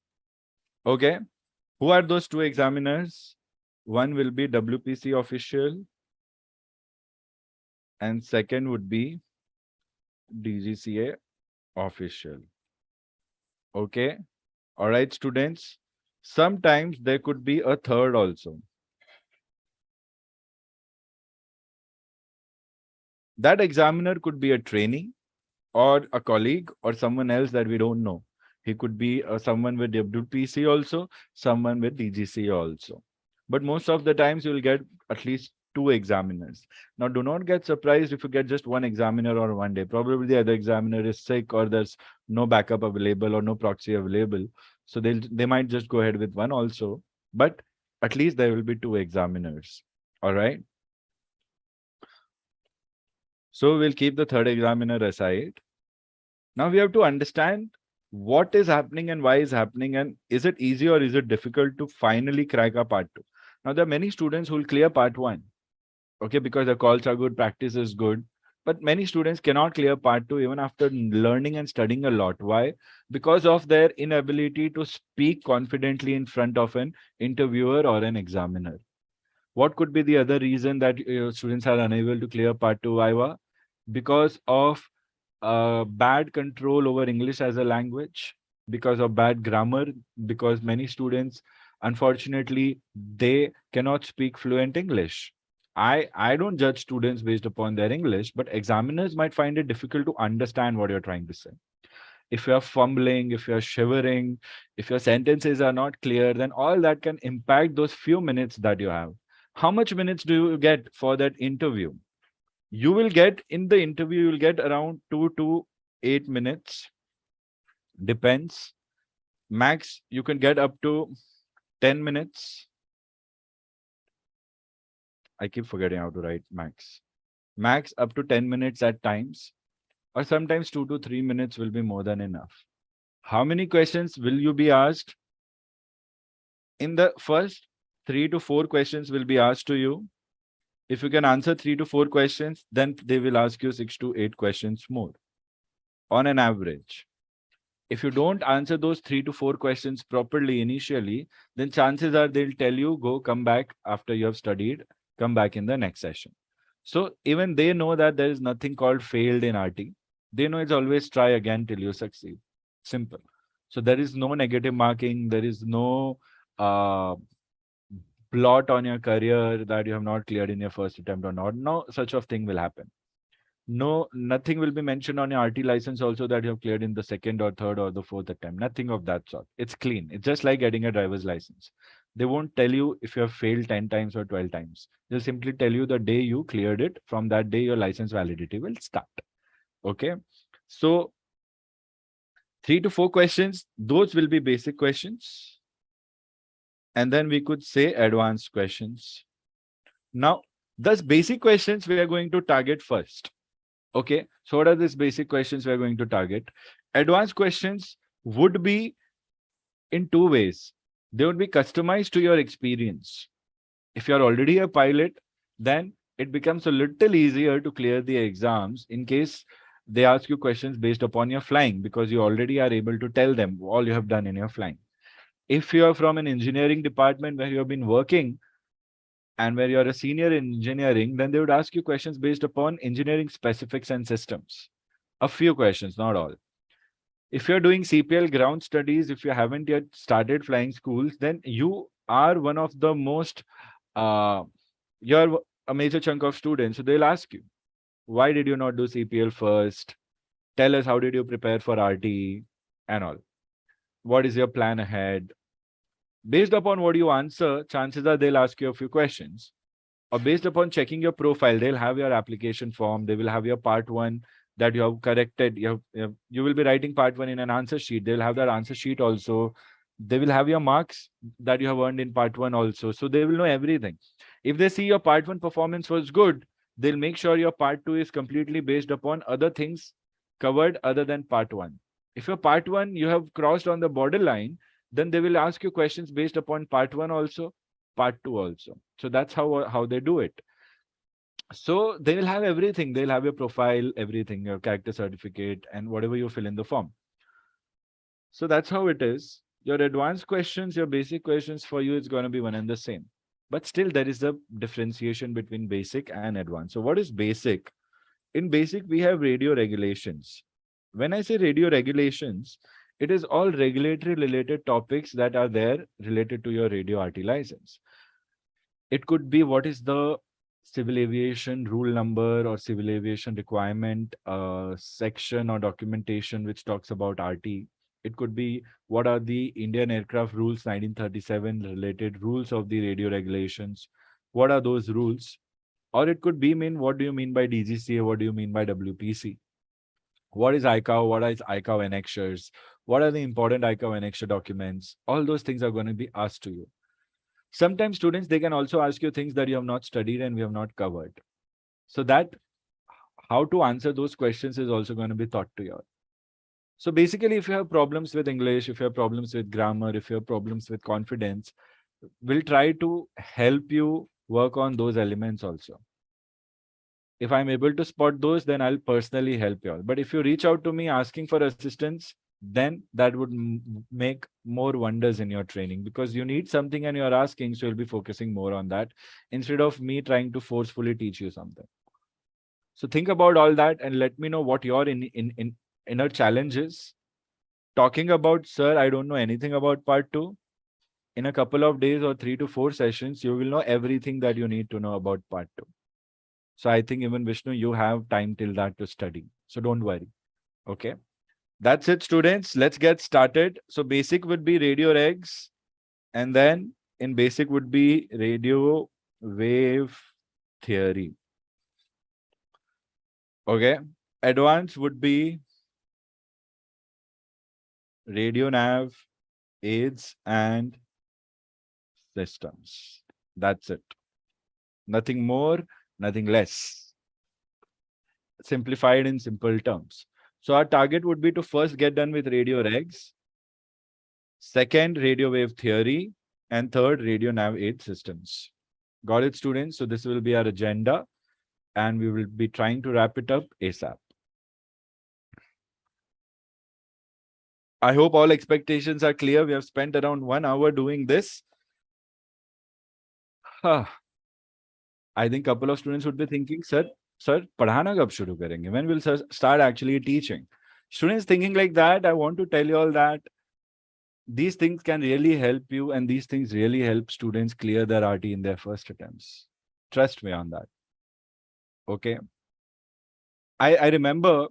Okay. Who are those two examiners? One will be WPC official and second would be DGCA official. Okay. All right, students. Sometimes there could be a third also. That examiner could be a trainee or a colleague or someone else that we don't know. He could be someone with WPC also, someone with DGCA also. But most of the times you will get at least two examiners. Now, do not get surprised if you get just one examiner or one day. Probably the other examiner is sick or there's no backup available or no proxy available. So they might just go ahead with one also. But at least there will be two examiners. All right. So we'll keep the third examiner aside. Now we have to understand what is happening and why is happening, and is it easy or is it difficult to finally crack a part 2. Now there are many students who will clear part 1. Okay, because the calls are good, practice is good. But many students cannot clear part 2 even after learning and studying a lot. Why? Because of their inability to speak confidently in front of an interviewer or an examiner. What could be the other reason that students are unable to clear part 2 Viva? Because of bad control over English as a language, because of bad grammar, because many students, unfortunately, they cannot speak fluent English. I don't judge students based upon their English, but examiners might find it difficult to understand what you're trying to say. If you're fumbling, if you're shivering, if your sentences are not clear, then all that can impact those few minutes that you have. How much minutes do you get for that interview? You will get in the interview, you will get around 2 to 8 minutes. Depends. Max, you can get up to 10 minutes. I keep forgetting how to write max. Max up to 10 minutes at times, or sometimes 2 to 3 minutes will be more than enough. How many questions will you be asked? In the first 3 to 4 questions will be asked to you. If you can answer 3 to 4 questions, then they will ask you 6 to 8 questions more on an average. If you don't answer those 3 to 4 questions properly initially, then chances are they'll tell you, go come back after you have studied, come back in the next session. So even they know that there is nothing called failed in RT. They know it's always try again till you succeed. Simple. So there is no negative marking. There is no blot on your career that you have not cleared in your first attempt or not. No such of thing will happen. No, nothing will be mentioned on your RT license also that you have cleared in the second or third or the fourth attempt. Nothing of that sort. It's clean. It's just like getting a driver's license. They won't tell you if you have failed 10 times or 12 times. They'll simply tell you the day you cleared it. From that day, your license validity will start. Okay. So 3 to 4 questions, those will be basic questions. And then we could say advanced questions. Now, those basic questions we are going to target first. Okay, so what are these basic questions we are going to target? Advanced questions would be in two ways. They would be customized to your experience. If you're already a pilot, then it becomes a little easier to clear the exams in case they ask you questions based upon your flying, because you already are able to tell them all you have done in your flying. If you are from an engineering department where you have been working and where you're a senior in engineering, then they would ask you questions based upon engineering specifics and systems. A few questions, not all. If you're doing CPL ground studies, if you haven't yet started flying schools, then you are one of the most, you're a major chunk of students. So they'll ask you, why did you not do CPL first? Tell us, how did you prepare for RT and all? What is your plan ahead? Based upon what you answer, chances are they'll ask you a few questions. Or based upon checking your profile, they'll have your application form. They will have your part 1 that you have corrected. You will be writing part 1 in an answer sheet. They'll have that answer sheet also. They will have your marks that you have earned in part 1 also. So they will know everything. If they see your part 1 performance was good, they'll make sure your part 2 is completely based upon other things covered other than part 1. If your part 1 you have crossed on the borderline, then they will ask you questions based upon part 1 also, part 2 also. So that's how they do it. So they will have everything. They'll have your profile, everything, your character certificate, and whatever you fill in the form. So that's how it is. Your advanced questions, your basic questions for you is going to be one and the same. But still, there is a differentiation between basic and advanced. So, what is basic? In basic, we have radio regulations. When I say radio regulations, it is all regulatory related topics that are there related to your radio RT license. It could be what is the civil aviation rule number or civil aviation requirement section or documentation which talks about RT. It could be what are the Indian Aircraft Rules 1937 related rules of the radio regulations. What are those rules? Or it could be mean what do you mean by DGCA? What do you mean by WPC? What is ICAO? What is ICAO annexures? What are the important ICAO annexure documents? All those things are going to be asked to you. Sometimes students, they can also ask you things that you have not studied and we have not covered. So that how to answer those questions is also going to be taught to you. So basically, if you have problems with English, if you have problems with grammar, if you have problems with confidence, we'll try to help you work on those elements also. If I'm able to spot those, then I'll personally help you all. But if you reach out to me asking for assistance, then that would make more wonders in your training, because you need something and you're asking, so you'll be focusing more on that instead of me trying to forcefully teach you something. So think about all that and let me know what your inner challenge is. Talking about, sir, I don't know anything about part 2. In a couple of days or 3 to 4 sessions, you will know everything that you need to know about part 2. So I think even Vishnu, you have time till that to study. So don't worry. Okay. That's it, students. Let's get started. So basic would be radio regs. And then in basic would be radio wave theory. Okay. Advanced would be radio nav, aids, and systems. That's it. Nothing more, nothing less. Simplified in simple terms. So our target would be to first get done with radio regs, second, radio wave theory, and third, radio nav aid systems. Got it, students? So this will be our agenda, and we will be trying to wrap it up ASAP. I hope all expectations are clear. We have spent around 1 hour doing this. I think a couple of students would be thinking, sir, padhana kab shuru karenge? When will sir start actually teaching? Students thinking like that, I want to tell you all that these things can really help you, and these things really help students clear their RT in their first attempts. Trust me on that. Okay. I remember,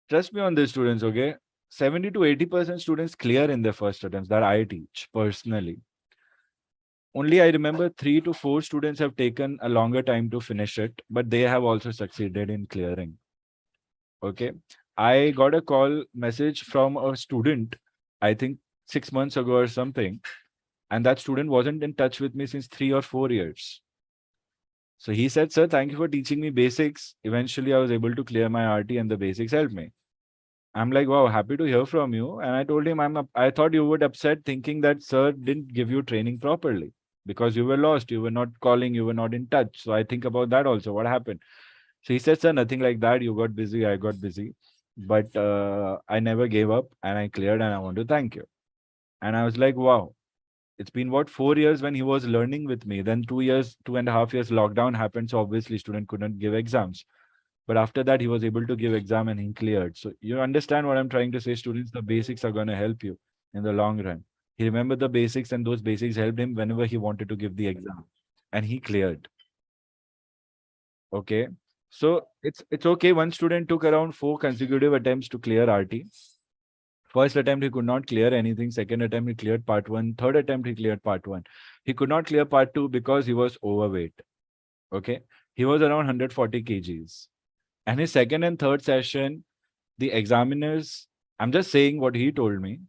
trust me on this, students, okay? 70 to 80% students clear in their first attempts that I teach personally. Only I remember 3 to 4 students have taken a longer time to finish it, but they have also succeeded in clearing. Okay. I got a call message from a student, I think 6 months ago or something. And that student wasn't in touch with me since 3 or 4 years. So he said, sir, thank you for teaching me basics. Eventually, I was able to clear my RT and the basics helped me. I'm like, wow, happy to hear from you. And I told him, I thought you would upset thinking that sir didn't give you training properly because you were lost. You were not calling, you were not in touch. So I think about that also. What happened? So he said, sir, nothing like that. You got busy. I got busy. But I never gave up and I cleared, and I want to thank you. And I was like, wow. It's been what, 4 years when he was learning with me. Then 2.5 years lockdown happened. So obviously student couldn't give exams. But after that, he was able to give exam and he cleared. So you understand what I'm trying to say, students, the basics are going to help you in the long run. He remembered the basics and those basics helped him whenever he wanted to give the exam, and he cleared. Okay. So it's okay. One student took around 4 consecutive attempts to clear RT. First attempt, he could not clear anything. Second attempt, he cleared part 1. Third attempt, he cleared part 1. He could not clear part 2 because he was overweight. Okay. He was around 140 kgs. And his second and third session, the examiners, I'm just saying what he told me,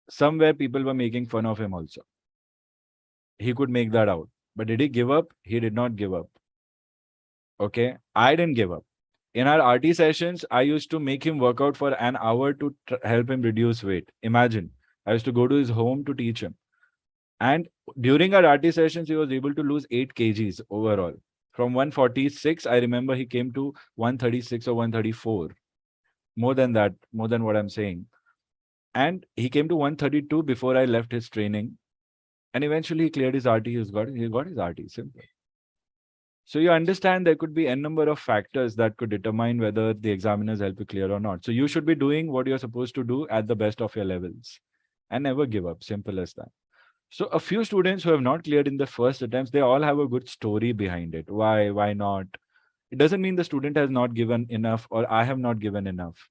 somewhere people were making fun of him also. He could make that out. But did he give up? He did not give up. Okay. I didn't give up. In our RT sessions, I used to make him work out for an hour to help him reduce weight. Imagine, I used to go to his home to teach him. And during our RT sessions, he was able to lose 8 kgs overall. From 146, I remember he came to 136 or 134. more than that, more than what I'm saying. And he came to 132 before I left his training. And eventually he cleared his RT. He got his RT. Simple. So you understand there could be n number of factors that could determine whether the examiners help you clear or not. So you should be doing what you're supposed to do at the best of your levels and never give up. Simple as that. So a few students who have not cleared in the first attempts, they all have a good story behind it. Why not? It doesn't mean the student has not given enough or I have not given enough.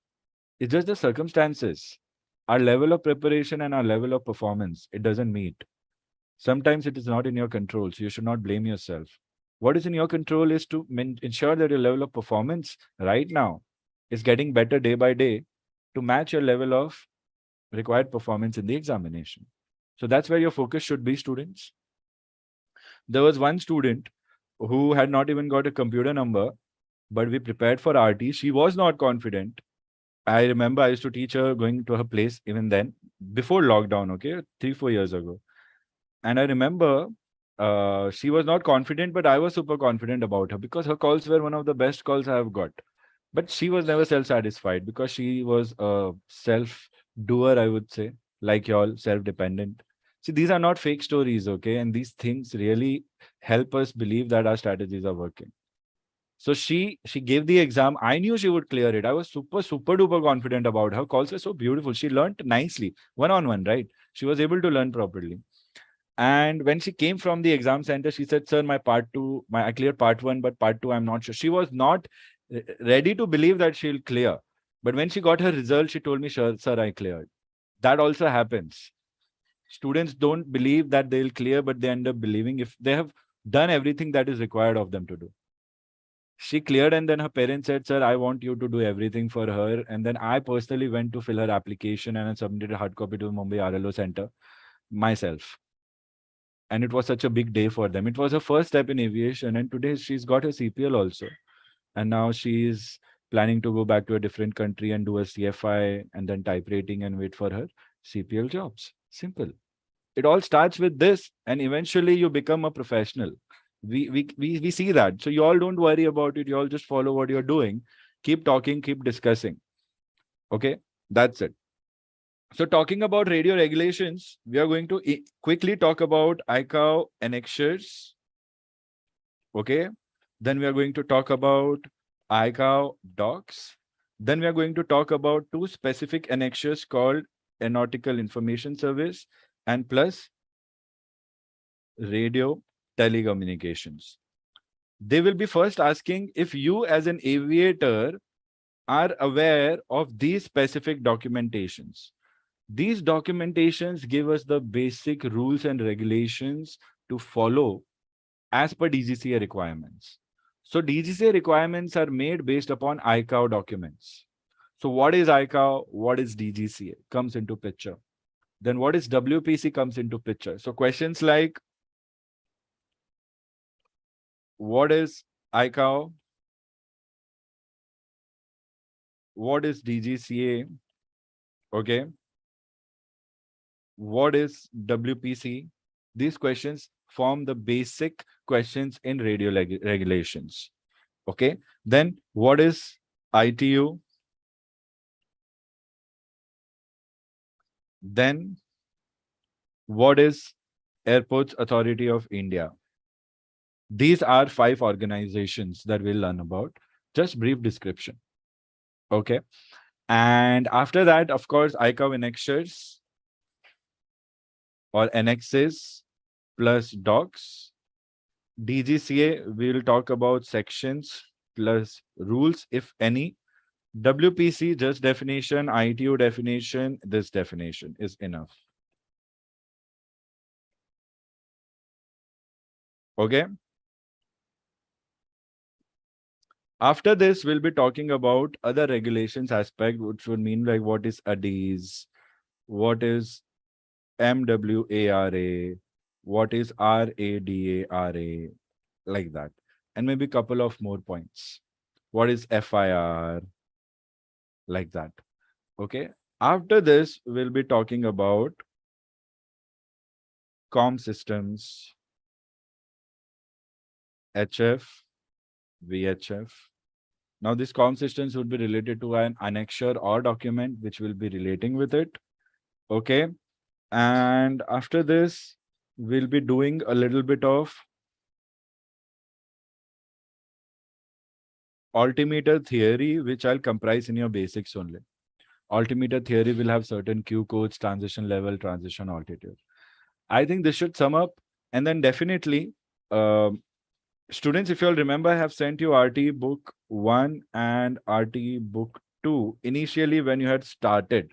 It's just the circumstances. Our level of preparation and our level of performance, it doesn't meet. Sometimes it is not in your control, so you should not blame yourself. What is in your control is to ensure that your level of performance right now is getting better day by day to match your level of required performance in the examination. So that's where your focus should be, students. There was one student who had not even got a computer number, but we prepared for RT. She was not confident. I remember I used to teach her going to her place even then, before lockdown, okay, 3-4 years ago. And I remember she was not confident, but I was super confident about her because her calls were one of the best calls I have got. But she was never self-satisfied because she was a self-doer, I would say, like y'all, self-dependent. See, these are not fake stories, okay? And these things really help us believe that our strategies are working. So she gave the exam. I knew she would clear it. I was super duper confident about her. Calls were so beautiful. She learned nicely, one-on-one, right? She was able to learn properly. And when she came from the exam center, she said, "Sir, I cleared part 1, but part 2, I'm not sure." She was not ready to believe that she'll clear. But when she got her result, she told me, "Sure, sir, I cleared." That also happens. Students don't believe that they'll clear, but they end up believing if they have done everything that is required of them to do. She cleared, and then her parents said, "Sir, I want you to do everything for her." And then I personally went to fill her application and I submitted a hard copy to Mumbai RLO Center myself. And it was such a big day for them. It was her first step in aviation, and today she's got her CPL also. And now she's planning to go back to a different country and do a CFI and then type rating and wait for her CPL jobs. Simple. It all starts with this, and eventually you become a professional. We see that. So you all don't worry about it. You all just follow what you're doing. Keep talking, keep discussing. Okay, that's it. So talking about radio regulations, we are going to quickly talk about ICAO annexures. Okay. Then we are going to talk about ICAO docs. Then we are going to talk about 2 specific annexures called Aeronautical Information Service and plus radio telecommunications. They will be first asking if you as an aviator are aware of these specific documentations. These documentations give us the basic rules and regulations to follow as per DGCA requirements. So DGCA requirements are made based upon ICAO documents. So what is ICAO? What is DGCA? Comes into picture. Then what is WPC comes into picture. So questions like, what is ICAO? What is DGCA? Okay. What is WPC? These questions form the basic questions in radio regulations. Okay. Then what is ITU? Then what is Airports Authority of India? These are 5 organizations that we'll learn about. Just brief description. Okay. And after that, of course, ICAO annexures or annexes plus docs. DGCA, we'll talk about sections plus rules, if any. WPC, just definition. ITU definition. This definition is enough. Okay. After this, we'll be talking about other regulations aspect, which would mean like what is ADIS, what is MWARA, what is RADARA, like that. And maybe a couple of more points. What is FIR, like that. Okay. After this, we'll be talking about COM systems, HF, VHF. Now, this com systems would be related to an annexure or document which will be relating with it. Okay. And after this, we'll be doing a little bit of altimeter theory, which I'll comprise in your basics only. Altimeter theory will have certain Q codes, transition level, transition altitude. I think this should sum up. And then definitely, students, if you all remember, I have sent you RT book 1 and RT book 2 initially when you had started.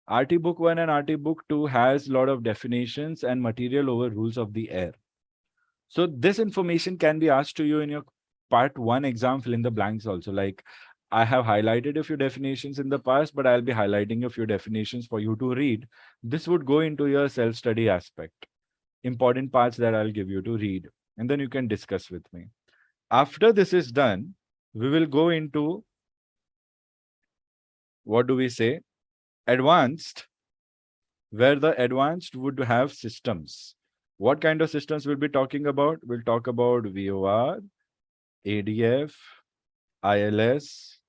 RT book 1 and RT book 2 has a lot of definitions and material over rules of the air. So this information can be asked to you in your part 1 exam, fill in the blanks also. Like I have highlighted a few definitions in the past, but I'll be highlighting a few definitions for you to read. This would go into your self-study aspect. Important parts that I'll give you to read, and then you can discuss with me. After this is done, we will go into, what do we say? Advanced, where the advanced would have systems. What kind of systems we'll be talking about? We'll talk about VOR, ADF, ILS,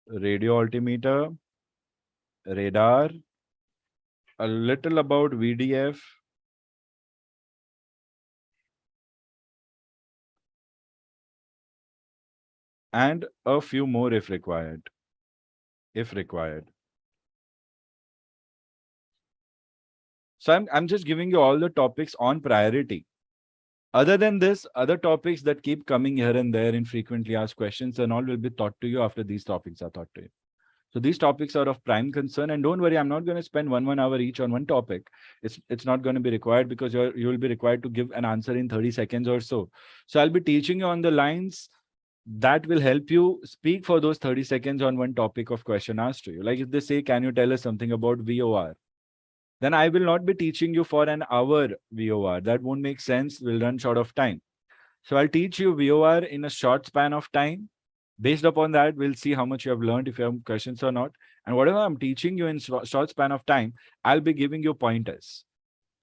radio altimeter, radar, a little about VDF, and a few more if required. If required. So I'm just giving you all the topics on priority. Other than this, other topics that keep coming here and there in frequently asked questions and all will be taught to you after these topics are taught to you. So these topics are of prime concern, and don't worry, I'm not going to spend one hour each on one topic. It's not going to be required because you will be required to give an answer in 30 seconds or so. So I'll be teaching you on the lines that will help you speak for those 30 seconds on one topic of question asked to you. Like if they say, can you tell us something about VOR? Then I will not be teaching you for an hour VOR. That won't make sense. We'll run short of time. So I'll teach you VOR in a short span of time. Based upon that, we'll see how much you have learned, if you have questions or not. And whatever I'm teaching you in short span of time, I'll be giving you pointers.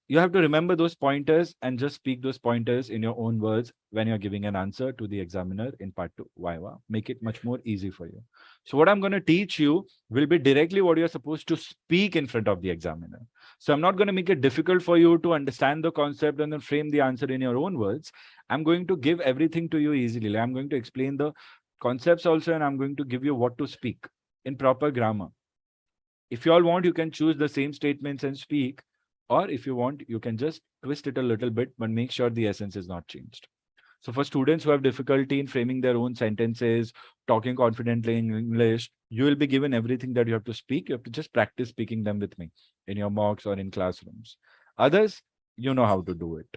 You have to remember those pointers and just speak those pointers in your own words when you're giving an answer to the examiner in part 2 Viva. Make it much more easy for you. So what I'm going to teach you will be directly what you're supposed to speak in front of the examiner. So I'm not going to make it difficult for you to understand the concept and then frame the answer in your own words. I'm going to give everything to you easily. I'm going to explain the concepts also, and I'm going to give you what to speak in proper grammar. If you all want, you can choose the same statements and speak. Or if you want, you can just twist it a little bit, but make sure the essence is not changed. So for students who have difficulty in framing their own sentences, talking confidently in English, you will be given everything that you have to speak. You have to just practice speaking them with me in your mocks or in classrooms. Others, you know how to do it.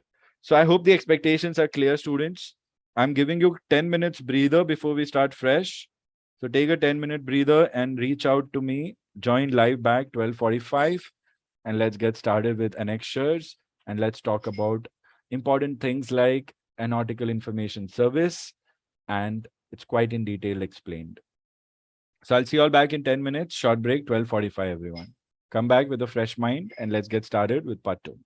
So I hope the expectations are clear, students. I'm giving you 10 minutes breather before we start fresh. So take a 10-minute breather and reach out to me. Join live back 12:45. And let's get started with annexures, and let's talk about important things like a nautical information service, and it's quite in detail explained. So I'll see you all back in 10 minutes. Short break, 12:45, everyone. Come back with a fresh mind and let's get started with part 2.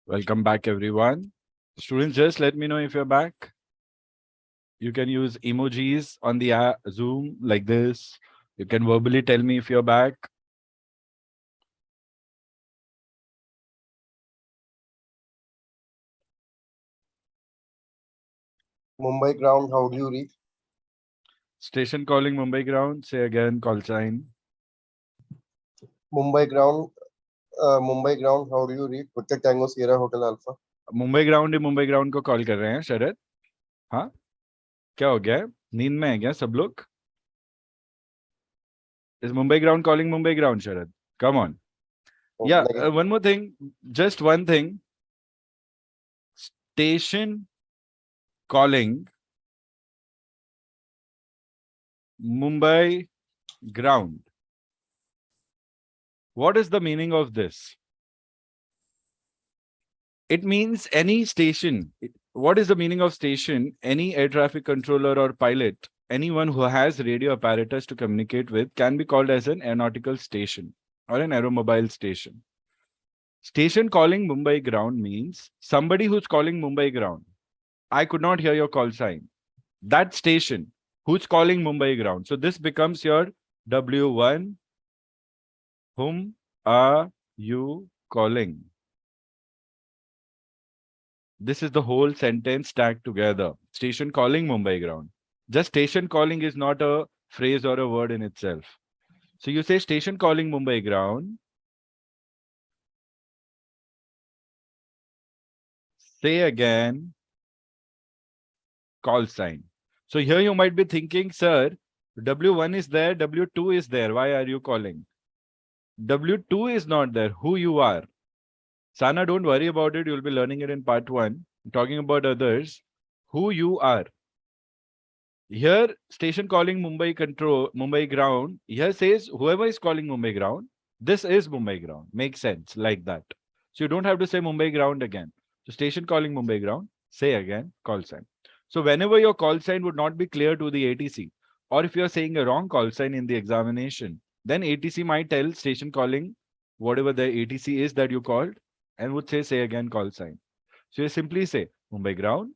Welcome back, everyone. Students, just let me know if you're back. You can use emojis on the Zoom like this. You can verbally tell me if you're back. Mumbai ground, how do you read? Station calling Mumbai ground. Say again, call sign. Mumbai ground, how do you read? Victor Tango Sierra Hotel Alpha. Mumbai ground को call कर रहे हैं शरद. हाँ, क्या हो गया? नींद में है क्या सब लोग? Is Mumbai ground calling Mumbai ground, Sharad? Come on. Oh, Yeah, negative. one more thing. Just one thing. Station calling Mumbai ground. What is the meaning of this? It means any station. What is the meaning of station? Any air traffic controller or pilot, anyone who has radio apparatus to communicate with, can be called as an aeronautical station or an aeromobile station. Station calling Mumbai ground means somebody who's calling Mumbai ground. I could not hear your call sign. That station who's calling Mumbai ground. So this becomes your W1. Whom are you calling? This is the whole sentence stacked together. Station calling Mumbai ground. Just station calling is not a phrase or a word in itself. So you say station calling Mumbai ground. Say again, call sign. So here you might be thinking, sir, W1 is there, W2 is there. Why are you calling? W2 is not there. Who you are. Sana, don't worry about it. You'll be learning it in part 1. I'm talking about others. Who you are. Here, station calling Mumbai ground. Here says whoever is calling Mumbai ground, this is Mumbai ground. Makes sense like that. So you don't have to say Mumbai ground again. So station calling Mumbai ground, say again, call sign. So whenever your call sign would not be clear to the ATC, or if you're saying a wrong call sign in the examination, then ATC might tell station calling whatever the ATC is that you called and would say again call sign. So you simply say Mumbai ground,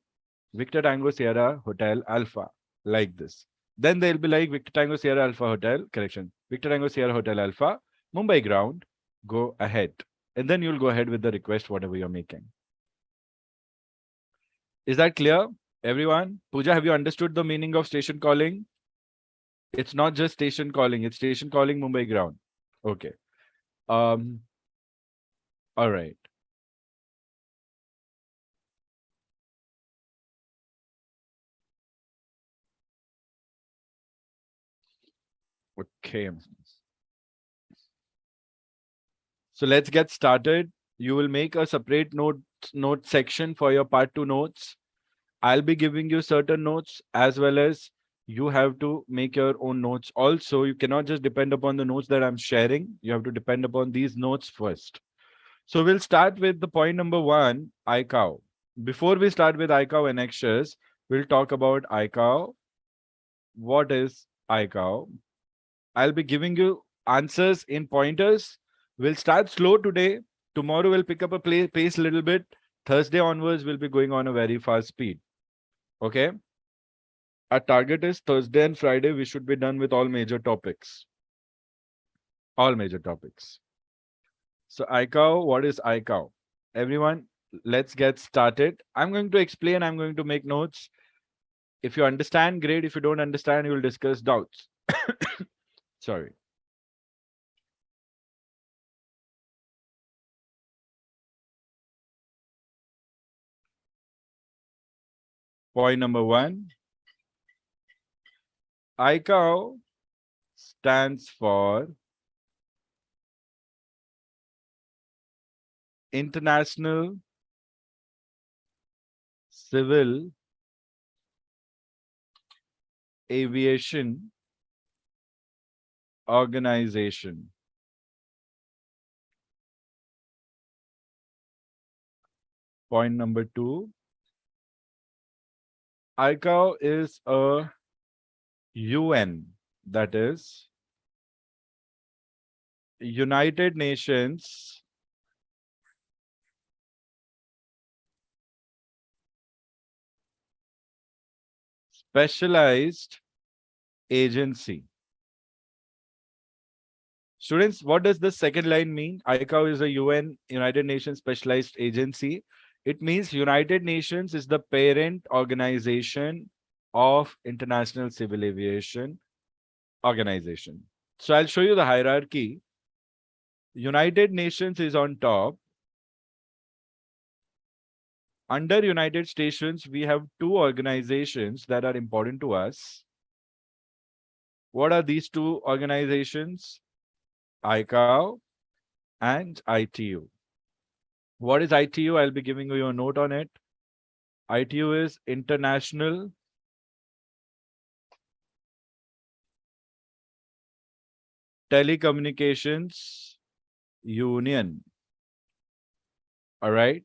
Victor Tango Sierra Hotel Alpha, like this. Then they'll be like Victor Tango Sierra Alpha Hotel, correction, Victor Tango Sierra Hotel Alpha, Mumbai ground, go ahead. And then you'll go ahead with the request, whatever you're making. Is that clear, everyone? Pooja, have you understood the meaning of station calling? It's not just station calling, it's station calling Mumbai ground. Okay. All right. Okay. So let's get started. You will make a separate note section for your part 2 notes. I'll be giving you certain notes as well as you have to make your own notes. Also, you cannot just depend upon the notes that I'm sharing. You have to depend upon these notes first. So we'll start with the point number 1, iCow. Before we start with iCow annexures, we'll talk about iCow. What is iCow? I'll be giving you answers in pointers. We'll start slow today. Tomorrow we'll pick up a pace a little bit. Thursday onwards, we'll be going on a very fast speed. Okay. Our target is Thursday and Friday. We should be done with all major topics. All major topics. So iCow, what is iCow? Everyone, let's get started. I'm going to explain. I'm going to make notes. If you understand, great. If you don't understand, you'll discuss doubts. Sorry. Point number 1. iCow stands for International Civil Aviation Organization. Point number 2. iCow is a UN, that is United Nations specialized agency. Students, what does the second line mean? iCAO is a United Nations specialized agency. It means United Nations is the parent organization of International Civil Aviation Organization. So I'll show you the hierarchy. United Nations is on top. Under United Nations, we have two organizations that are important to us. What are these two organizations? iCAO and ITU. What is ITU? I'll be giving you a note on it. ITU is International Telecommunications Union. All right.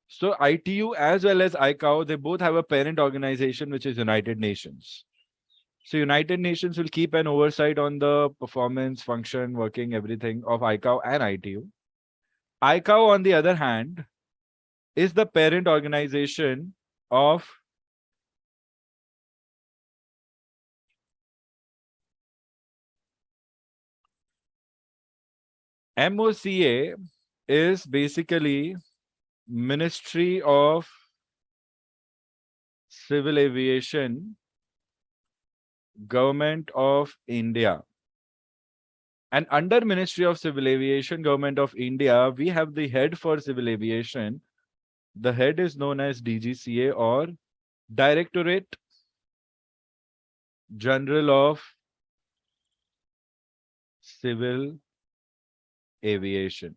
So ITU as well as iCAO, they both have a parent organization, which is United Nations. So United Nations will keep an oversight on the performance, function, working, everything of iCAO and ITU. iCAO, on the other hand, is the parent organization of MOCA is basically Ministry of Civil Aviation, Government of India. And under Ministry of Civil Aviation, Government of India, we have the head for civil aviation. The head is known as DGCA or Directorate General of Civil Aviation.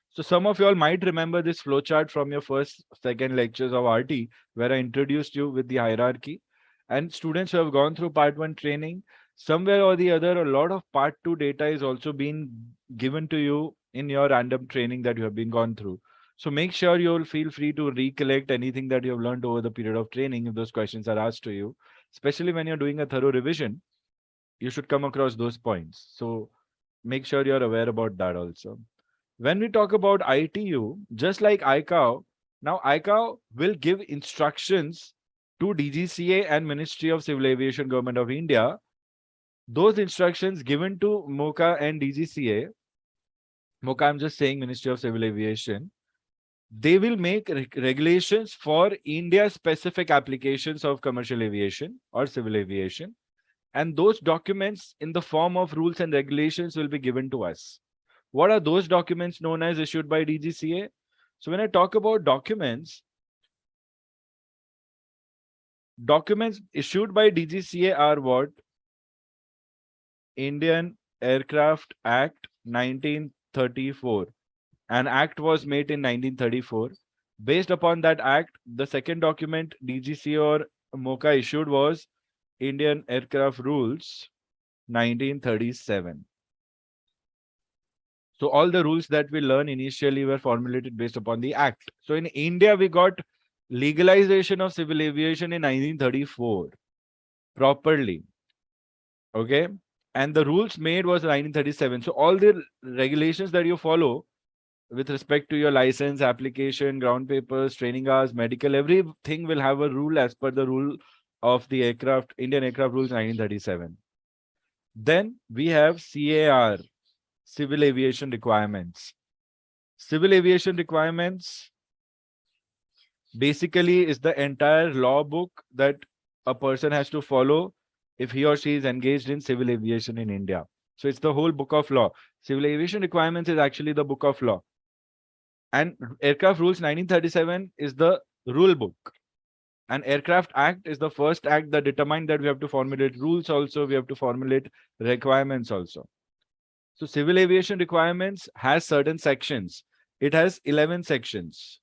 So some of you all might remember this flowchart from your first, second lectures of RT, where I introduced you with the hierarchy. And students who have gone through part 1 training, somewhere or the other, a lot of part 2 data is also being given to you in your random training that you have been gone through. So make sure you'll feel free to recollect anything that you have learned over the period of training if those questions are asked to you, especially when you're doing a thorough revision. You should come across those points. So make sure you're aware about that also. When we talk about ITU, just like iCAO, now iCAO will give instructions to DGCA and Ministry of Civil Aviation, Government of India. Those instructions given to MOCA and DGCA, MOCA, I'm just saying Ministry of Civil Aviation, they will make regulations for India-specific applications of commercial aviation or civil aviation. And those documents in the form of rules and regulations will be given to us. What are those documents known as issued by DGCA? So when I talk about documents issued by DGCA are what? Indian Aircraft Act 1934. An act was made in 1934. Based upon that act, the second document DGCA or MOCA issued was Indian Aircraft Rules 1937. So all the rules that we learn initially were formulated based upon the act. So in India, we got legalization of civil aviation in 1934 properly. Okay. And the rules made was 1937. So all the regulations that you follow with respect to your license, application, ground papers, training hours, medical, everything will have a rule as per the rule of the aircraft, Indian Aircraft Rules 1937. Then we have CAR, Civil Aviation Requirements. Civil aviation requirements basically is the entire law book that a person has to follow if he or she is engaged in civil aviation in India. So it's the whole book of law. Civil aviation requirements is actually the book of law. And Aircraft Rules 1937 is the rule book. And Aircraft Act is the first act that determined that we have to formulate rules also, we have to formulate requirements also. So civil aviation requirements has certain sections. It has 11 sections.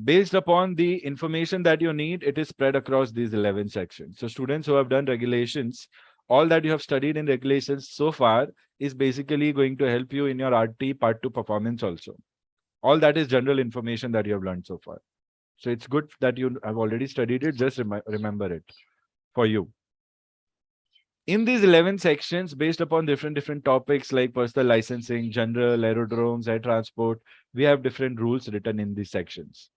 Based upon the information that you need, it is spread across these 11 sections. So students who have done regulations, all that you have studied in regulations so far is basically going to help you in your RT Part 2 performance also. All that is general information that you have learned so far. So it's good that you have already studied it. Just remember it for you. In these 11 sections, based upon different topics like personal licensing, general, aerodromes, air transport, we have different rules written in these sections.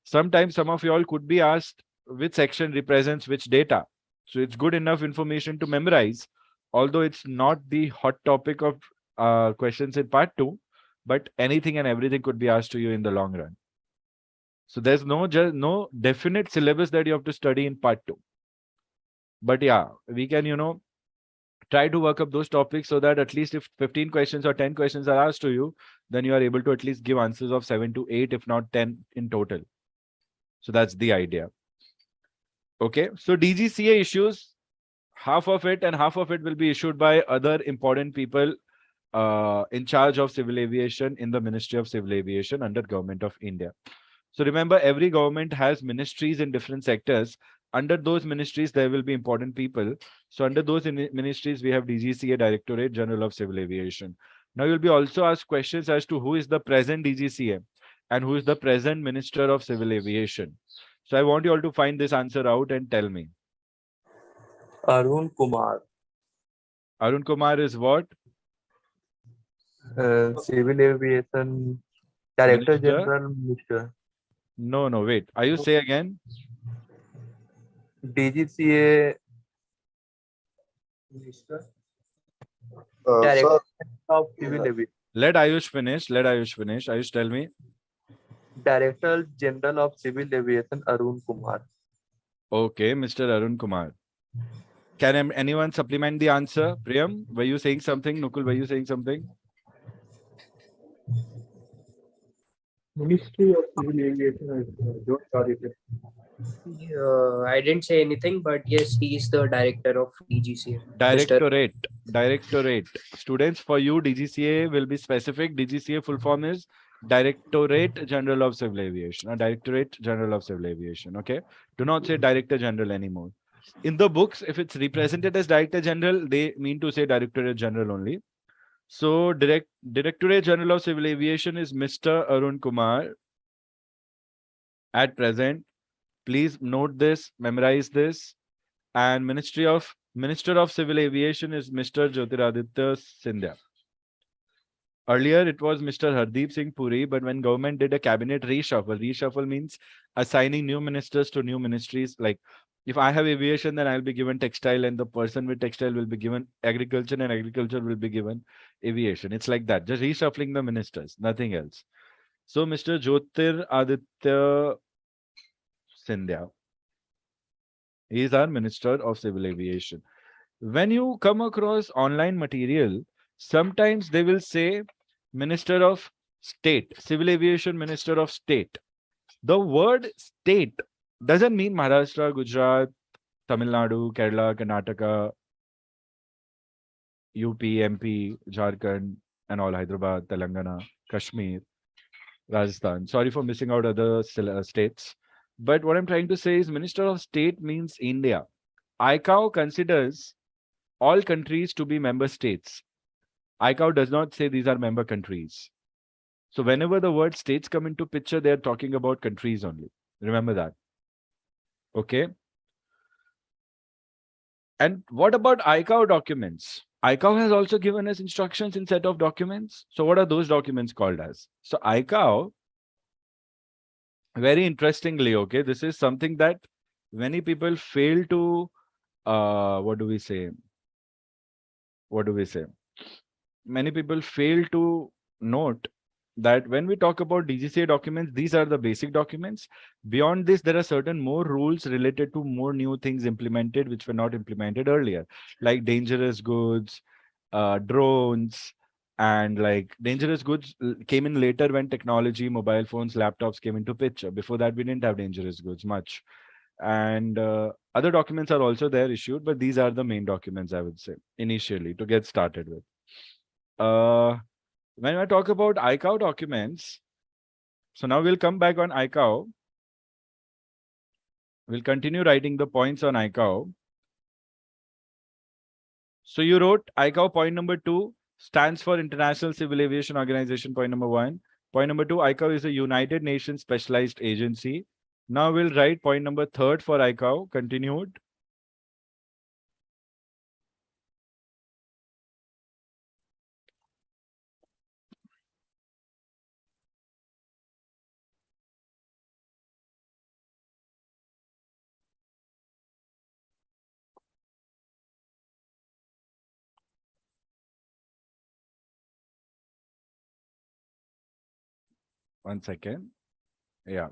Sometimes some of you all could be asked which section represents which data. So it's good enough information to memorize, although it's not the hot topic of questions in part 2, but anything and everything could be asked to you in the long run. So there's no definite syllabus that you have to study in part 2. But yeah, we can, try to work up those topics so that at least if 15 questions or 10 questions are asked to you, then you are able to at least give answers of 7 to 8, if not 10 in total. So that's the idea. Okay, so DGCA issues, half of it and half of it will be issued by other important people in charge of civil aviation in the Ministry of Civil Aviation under Government of India. So remember, every government has ministries in different sectors. Under those ministries, there will be important people. So under those ministries, we have DGCA, Directorate General of Civil Aviation. Now you'll be also asked questions as to who is the present DGCA and who is the present Minister of Civil Aviation. So I want you all to find this answer out and tell me. Arun Kumar, Arun Kumar is what? Civil Aviation Director Minister? General, Minister. No, wait. Are you say again? DGCA Minister, Sir, Director of Civil Aviation, Let Ayush finish. Ayush, tell me. Director General of Civil Aviation, Arun Kumar. Okay, Mr. Arun Kumar. Can anyone supplement the answer? Priyam, were you saying something? Nukul, were you saying something? Ministry of Civil Aviation is Joint Auditor. I didn't say anything, but yes, he is the director of DGCA. Directorate. Students, for you, DGCA will be specific. DGCA full form is Directorate General of Civil Aviation, or Directorate General of Civil Aviation. Okay. Do not say Director General anymore. In the books, if it's represented as Director General, they mean to say Directorate General only. So Directorate General of Civil Aviation is Mr. Arun Kumar at present. Please note this, memorize this. And Minister of Civil Aviation is Mr. Jyotiraditya Scindia. Earlier, it was Mr. Hardeep Singh Puri, but when government did a cabinet reshuffle means assigning new ministers to new ministries. Like if I have aviation, then I'll be given textile, and the person with textile will be given agriculture, and agriculture will be given aviation. It's like that, just reshuffling the ministers, nothing else. So Mr. Jyotiraditya Scindia, he is our Minister of Civil Aviation. When you come across online material, sometimes they will say Minister of State, Civil Aviation Minister of State. The word state doesn't mean Maharashtra, Gujarat, Tamil Nadu, Kerala, Karnataka, UP, MP, Jharkhand, and all, Hyderabad, Telangana, Kashmir, Rajasthan. Sorry for missing out other states. But what I'm trying to say is Minister of State means India. ICAO considers all countries to be member states. ICAO does not say these are member countries. So whenever the word states come into picture, they're talking about countries only. Remember that. Okay. And what about ICAO documents? ICAO has also given us instructions in set of documents. So what are those documents called as? So ICAO, very interestingly, okay, this is something that many people fail to, what do we say? Many people fail to note that when we talk about DGCA documents, these are the basic documents. Beyond this, there are certain more rules related to more new things implemented, which were not implemented earlier, like dangerous goods, drones, and like dangerous goods came in later when technology, mobile phones, laptops came into picture. Before that, we didn't have dangerous goods much. And other documents are also there issued, but these are the main documents, I would say, initially to get started with. When I talk about ICAO documents, so now we'll come back on ICAO. We'll continue writing the points on ICAO. So you wrote ICAO point number 2 stands for International Civil Aviation Organization, point number 1. Point number 2, ICAO is a United Nations specialized agency. Now we'll write point number 3 for ICAO, continued. 1 second. Yeah.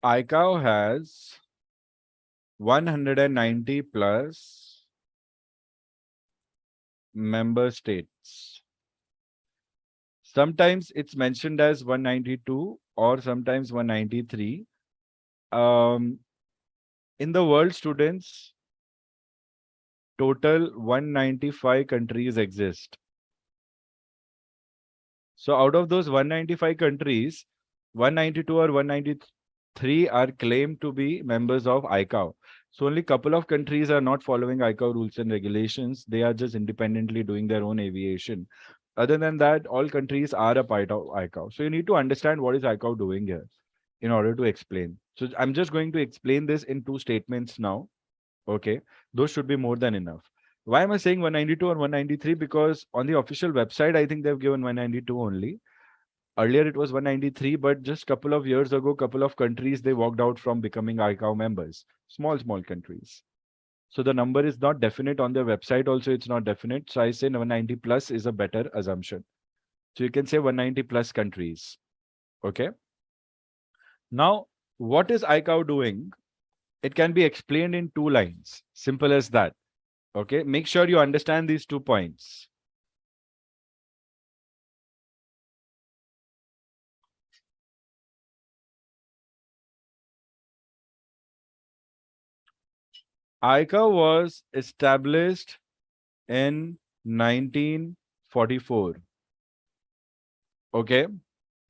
ICAO has 190 plus member states. Sometimes it's mentioned as 192 or sometimes 193. In the world, students, total 195 countries exist. So out of those 195 countries, 192 or 193 are claimed to be members of ICAO. So only a couple of countries are not following ICAO rules and regulations. They are just independently doing their own aviation. Other than that, all countries are a part of ICAO. So you need to understand what is ICAO doing here in order to explain. So I'm just going to explain this in 2 statements now. Okay, those should be more than enough. Why am I saying 192 or 193? Because on the official website, I think they've given 192 only. Earlier it was 193, but just couple of years ago, couple of countries, they walked out from becoming ICAO members. Small countries. So the number is not definite on their website. Also, it's not definite. So I say 190 plus is a better assumption. So you can say 190 plus countries. Okay. Now, what is ICAO doing? It can be explained in 2 lines. Simple as that. Okay. Make sure you understand these 2 points. ICAO was established in 1944. Okay.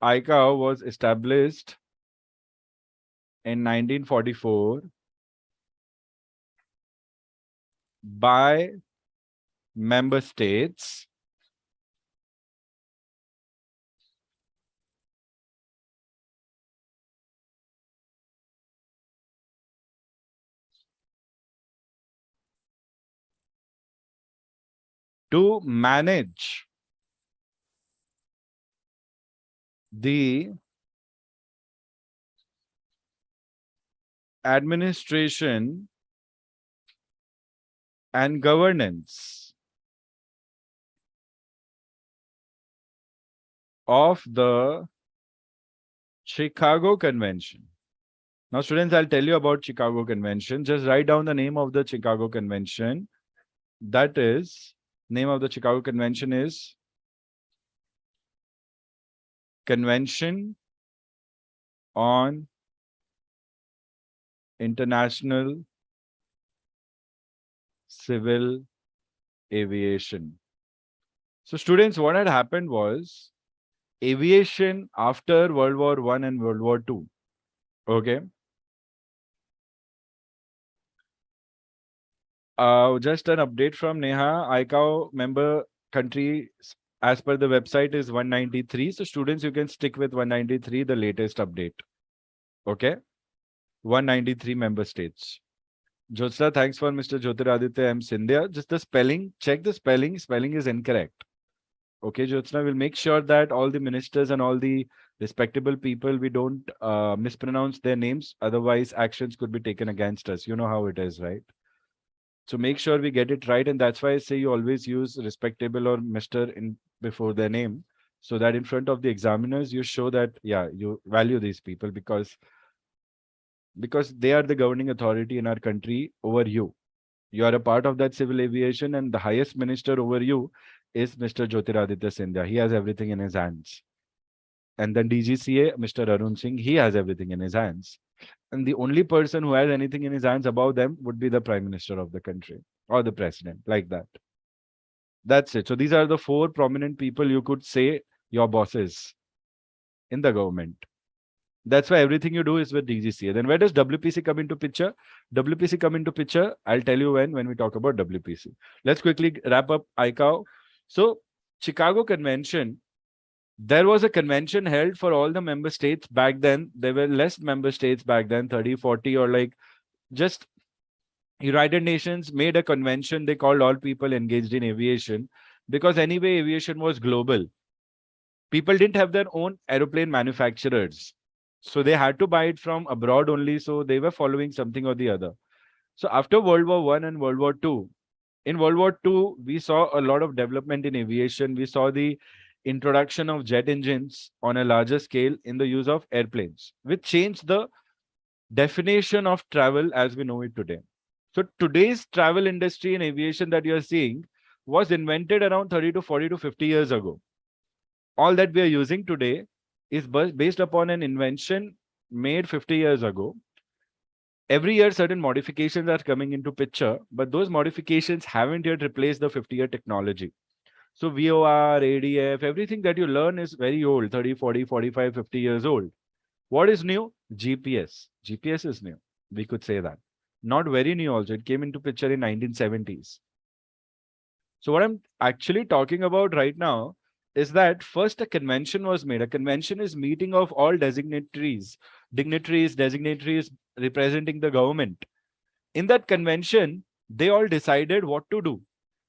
ICAO was established in 1944 by member states to manage the administration and governance of the Chicago Convention. Now, students, I'll tell you about Chicago Convention. Just write down the name of the Chicago Convention. That is, name of the Chicago Convention is Convention on International Civil Aviation. So students, what had happened was aviation after World War I and World War II. Okay. Just an update from Neha. ICAO member country as per the website is 193. So students, you can stick with 193, the latest update. Okay. 193 member states. Jyotsna, thanks for Mr. Jyotiraditya M. Sindhya. Just the spelling, check the spelling. Spelling is incorrect. Okay, Jyotsna, will make sure that all the ministers and all the respectable people, we don't mispronounce their names. Otherwise, actions could be taken against us. You know how it is, right? So make sure we get it right. And that's why I say you always use respectable or Mr. in before their name, so that in front of the examiners, you show that, yeah, you value these people because they are the governing authority in our country over you. You are a part of that civil aviation, and the highest minister over you is Mr. Jyotiraditya Sindhya. He has everything in his hands. And then DGCA, Mr. Arun Singh, he has everything in his hands. And the only person who has anything in his hands above them would be the prime minister of the country or the president, like that. That's it. So these are the 4 prominent people you could say your bosses in the government. That's why everything you do is with DGCA. Then where does WPC come into picture? WPC come into picture. I'll tell you when we talk about WPC. Let's quickly wrap up ICAO. So Chicago Convention, there was a convention held for all the member states back then. There were less member states back then, 30, 40, or like just United Nations made a convention. They called all people engaged in aviation because anyway, aviation was global. People didn't have their own aeroplane manufacturers. So they had to buy it from abroad only. So they were following something or the other. So after World War I and World War II, In World War II, we saw a lot of development in aviation. We saw the introduction of jet engines on a larger scale in the use of airplanes, which changed the definition of travel as we know it today. So today's travel industry and aviation that you are seeing was invented around 30 to 40 to 50 years ago. All that we are using today is based upon an invention made 50 years ago. Every year, certain modifications are coming into picture, but those modifications haven't yet replaced the 50-year technology. So VOR, ADF, everything that you learn is very old, 30, 40, 45, 50 years old. What is new? GPS. GPS is new. We could say that. Not very new also. It came into picture in 1970s. So what I'm actually talking about right now is that first a convention was made. A convention is meeting of all dignitaries representing the government. In that convention, they all decided what to do,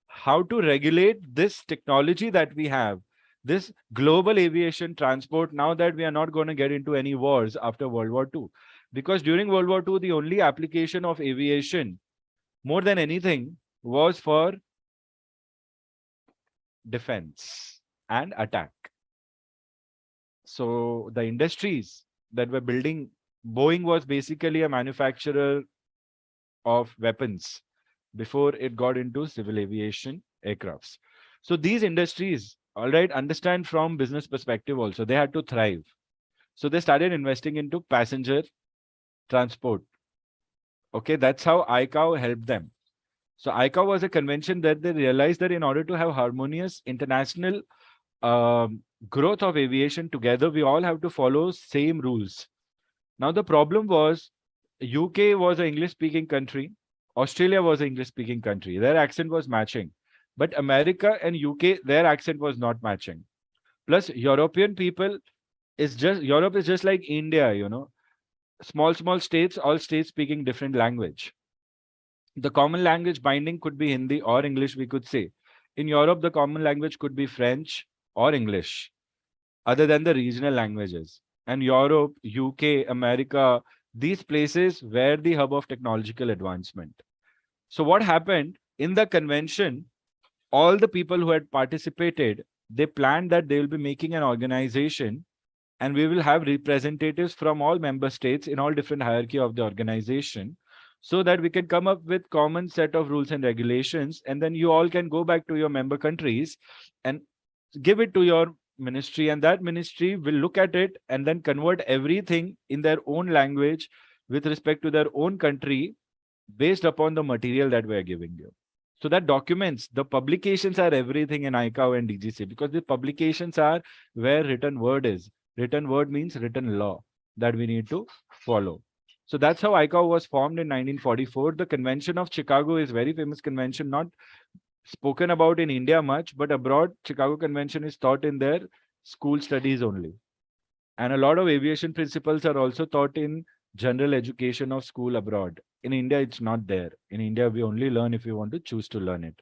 how to regulate this technology that we have, this global aviation transport, now that we are not going to get into any wars after World War II. Because during World War II, the only application of aviation, more than anything, was for defense and attack. So the industries that were building, Boeing was basically a manufacturer of weapons before it got into civil aviation aircrafts. So these industries, all right, understand from business perspective also, they had to thrive. So they started investing into passenger transport. Okay, that's how ICAO helped them. So ICAO was a convention that they realized that in order to have harmonious international growth of aviation together, we all have to follow same rules. Now the problem was UK was an English speaking country. Australia was an English speaking country. Their accent was matching. But America and UK, their accent was not matching. Plus European people Europe is just like India, you know, small states, all states speaking different language. The common language binding could be Hindi or English, we could say. In Europe, the common language could be French or English, other than the regional languages. And Europe, UK, America, these places were the hub of technological advancement. So what happened in the convention, all the people who had participated, they planned that they will be making an organization and we will have representatives from all member states in all different hierarchy of the organization, so that we can come up with common set of rules and regulations, and then you all can go back to your member countries and give it to your ministry, and that ministry will look at it and then convert everything in their own language with respect to their own country based upon the material that we are giving you. So that documents, the publications are everything in ICAO and DGC, because the publications are where written word is. Written word means written law that we need to follow. So that's how ICAO was formed in 1944. The Convention of Chicago is very famous convention, not spoken about in India much, but abroad, Chicago Convention is taught in their school studies only. And a lot of aviation principles are also taught in general education of school abroad. In India, it's not there. In India, we only learn if we want to choose to learn it.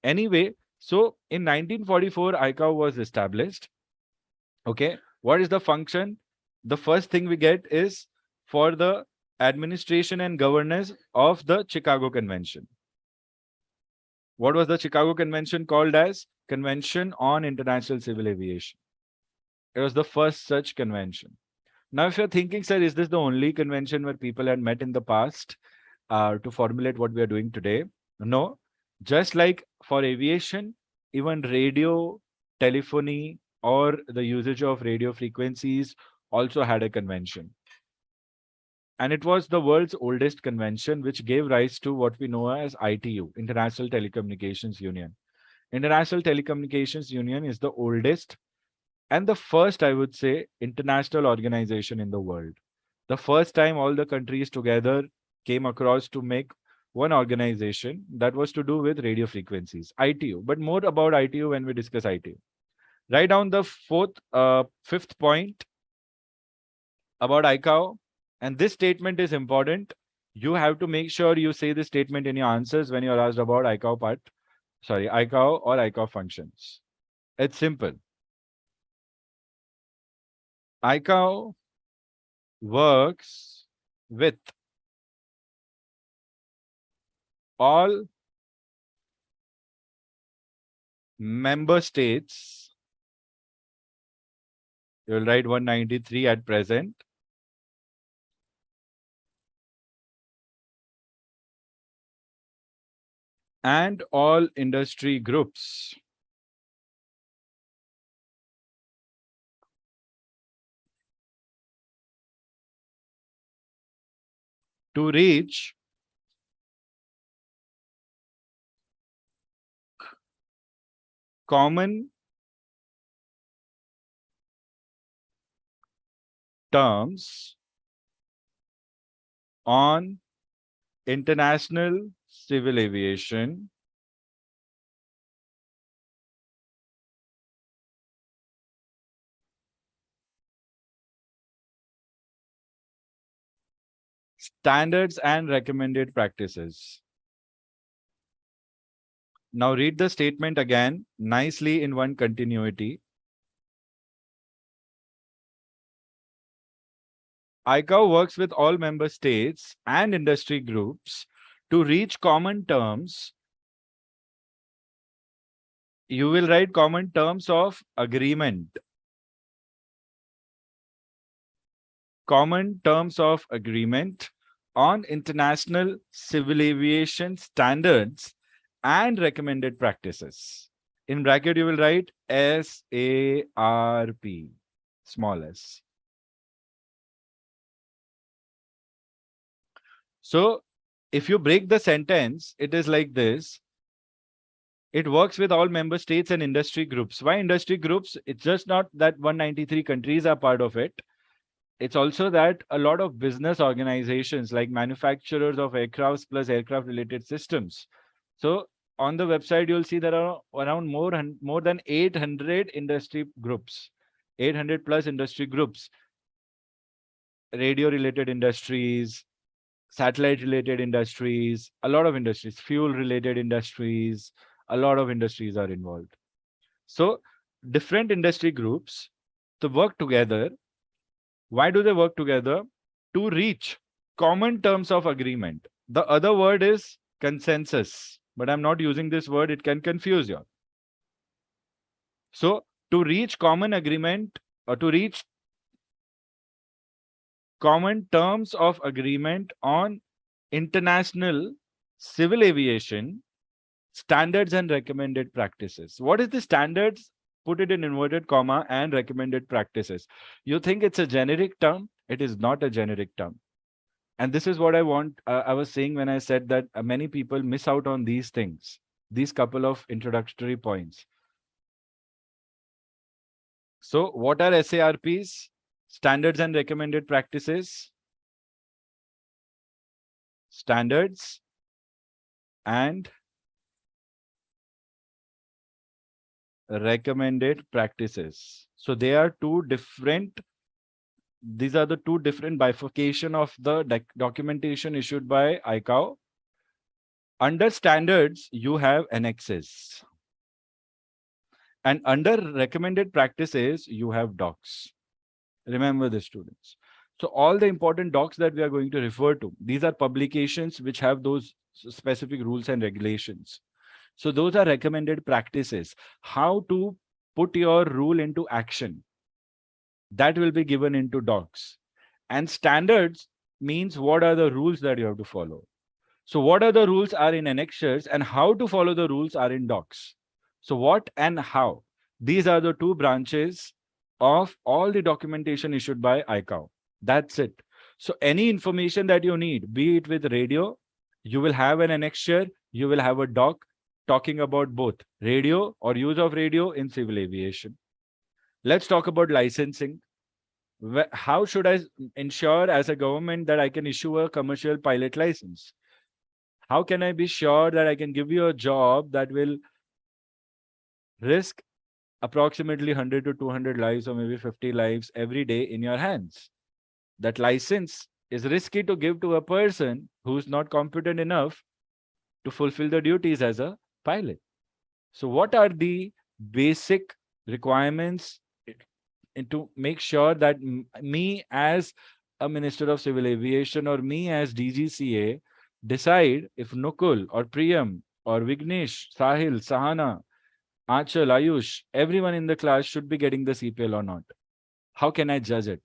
Anyway, so in 1944, ICAO was established. Okay, what is the function? The first thing we get is for the administration and governance of the Chicago Convention. What was the Chicago Convention called as? Convention on International Civil Aviation. It was the first such convention. Now, if you're thinking, sir, is this the only convention where people had met in the past to formulate what we are doing today? No. Just like for aviation, even radio, telephony, or the usage of radio frequencies also had a convention. And it was the world's oldest convention, which gave rise to what we know as ITU, International Telecommunications Union. International Telecommunications Union is the oldest and the first, I would say, international organization in the world. The first time all the countries together came across to make one organization that was to do with radio frequencies, ITU. But more about ITU when we discuss ITU. Write down the fifth point about ICAO. And this statement is important. You have to make sure you say this statement in your answers when you're asked about ICAO or ICAO functions. It's simple. ICAO works with all member states, you will write 193 at present. And all industry groups. To reach common terms on international civil aviation standards and recommended practices. Now read the statement again nicely in one continuity. ICAO works with all member states and industry groups to reach common terms. You will write common terms of agreement. Common terms of agreement on international civil aviation standards and recommended practices. In bracket, you will write SARP, small s. So if you break the sentence, it is like this. It works with all member states and industry groups. Why industry groups? It's just not that 193 countries are part of it. It's also that a lot of business organizations like manufacturers of aircrafts plus aircraft related systems. So on the website, you'll see there are around more than 800 industry groups, 800 plus industry groups, radio related industries, satellite related industries, a lot of industries, fuel related industries, a lot of industries are involved. So different industry groups to work together. Why do they work together? To reach common terms of agreement. The other word is consensus, but I'm not using this word. It can confuse you. So to reach common agreement or to reach common terms of agreement on international civil aviation standards and recommended practices. What is the standards? Put it in inverted comma and recommended practices. You think it's a generic term? It is not a generic term. And this is what I want. I was saying when I said that many people miss out on these things, these couple of introductory points. So what are SARPs? Standards and recommended practices. Standards and recommended practices. So they are two different. These are the two different bifurcation of the documentation issued by ICAO. Under standards, you have annexes. And under recommended practices, you have docs. Remember this, students. So all the important docs that we are going to refer to, these are publications which have those specific rules and regulations. So those are recommended practices. How to put your rule into action. That will be given into docs. And standards means what are the rules that you have to follow. So what are the rules are in annexures and how to follow the rules are in docs. So what and how? These are the two branches of all the documentation issued by ICAO. That's it. So any information that you need, be it with radio, you will have an annexure, you will have a doc talking about both radio or use of radio in civil aviation. Let's talk about licensing. How should I ensure as a government that I can issue a commercial pilot license? How can I be sure that I can give you a job that will risk approximately 100 to 200 lives or maybe 50 lives every day in your hands? That license is risky to give to a person who's not competent enough to fulfill the duties as a pilot. So what are the basic requirements to make sure that me as a Minister of Civil Aviation or me as DGCA decide if Nukul or Priyam or Vignesh, Sahil, Sahana Achal, Ayush, everyone in the class should be getting the CPL or not. How can I judge it?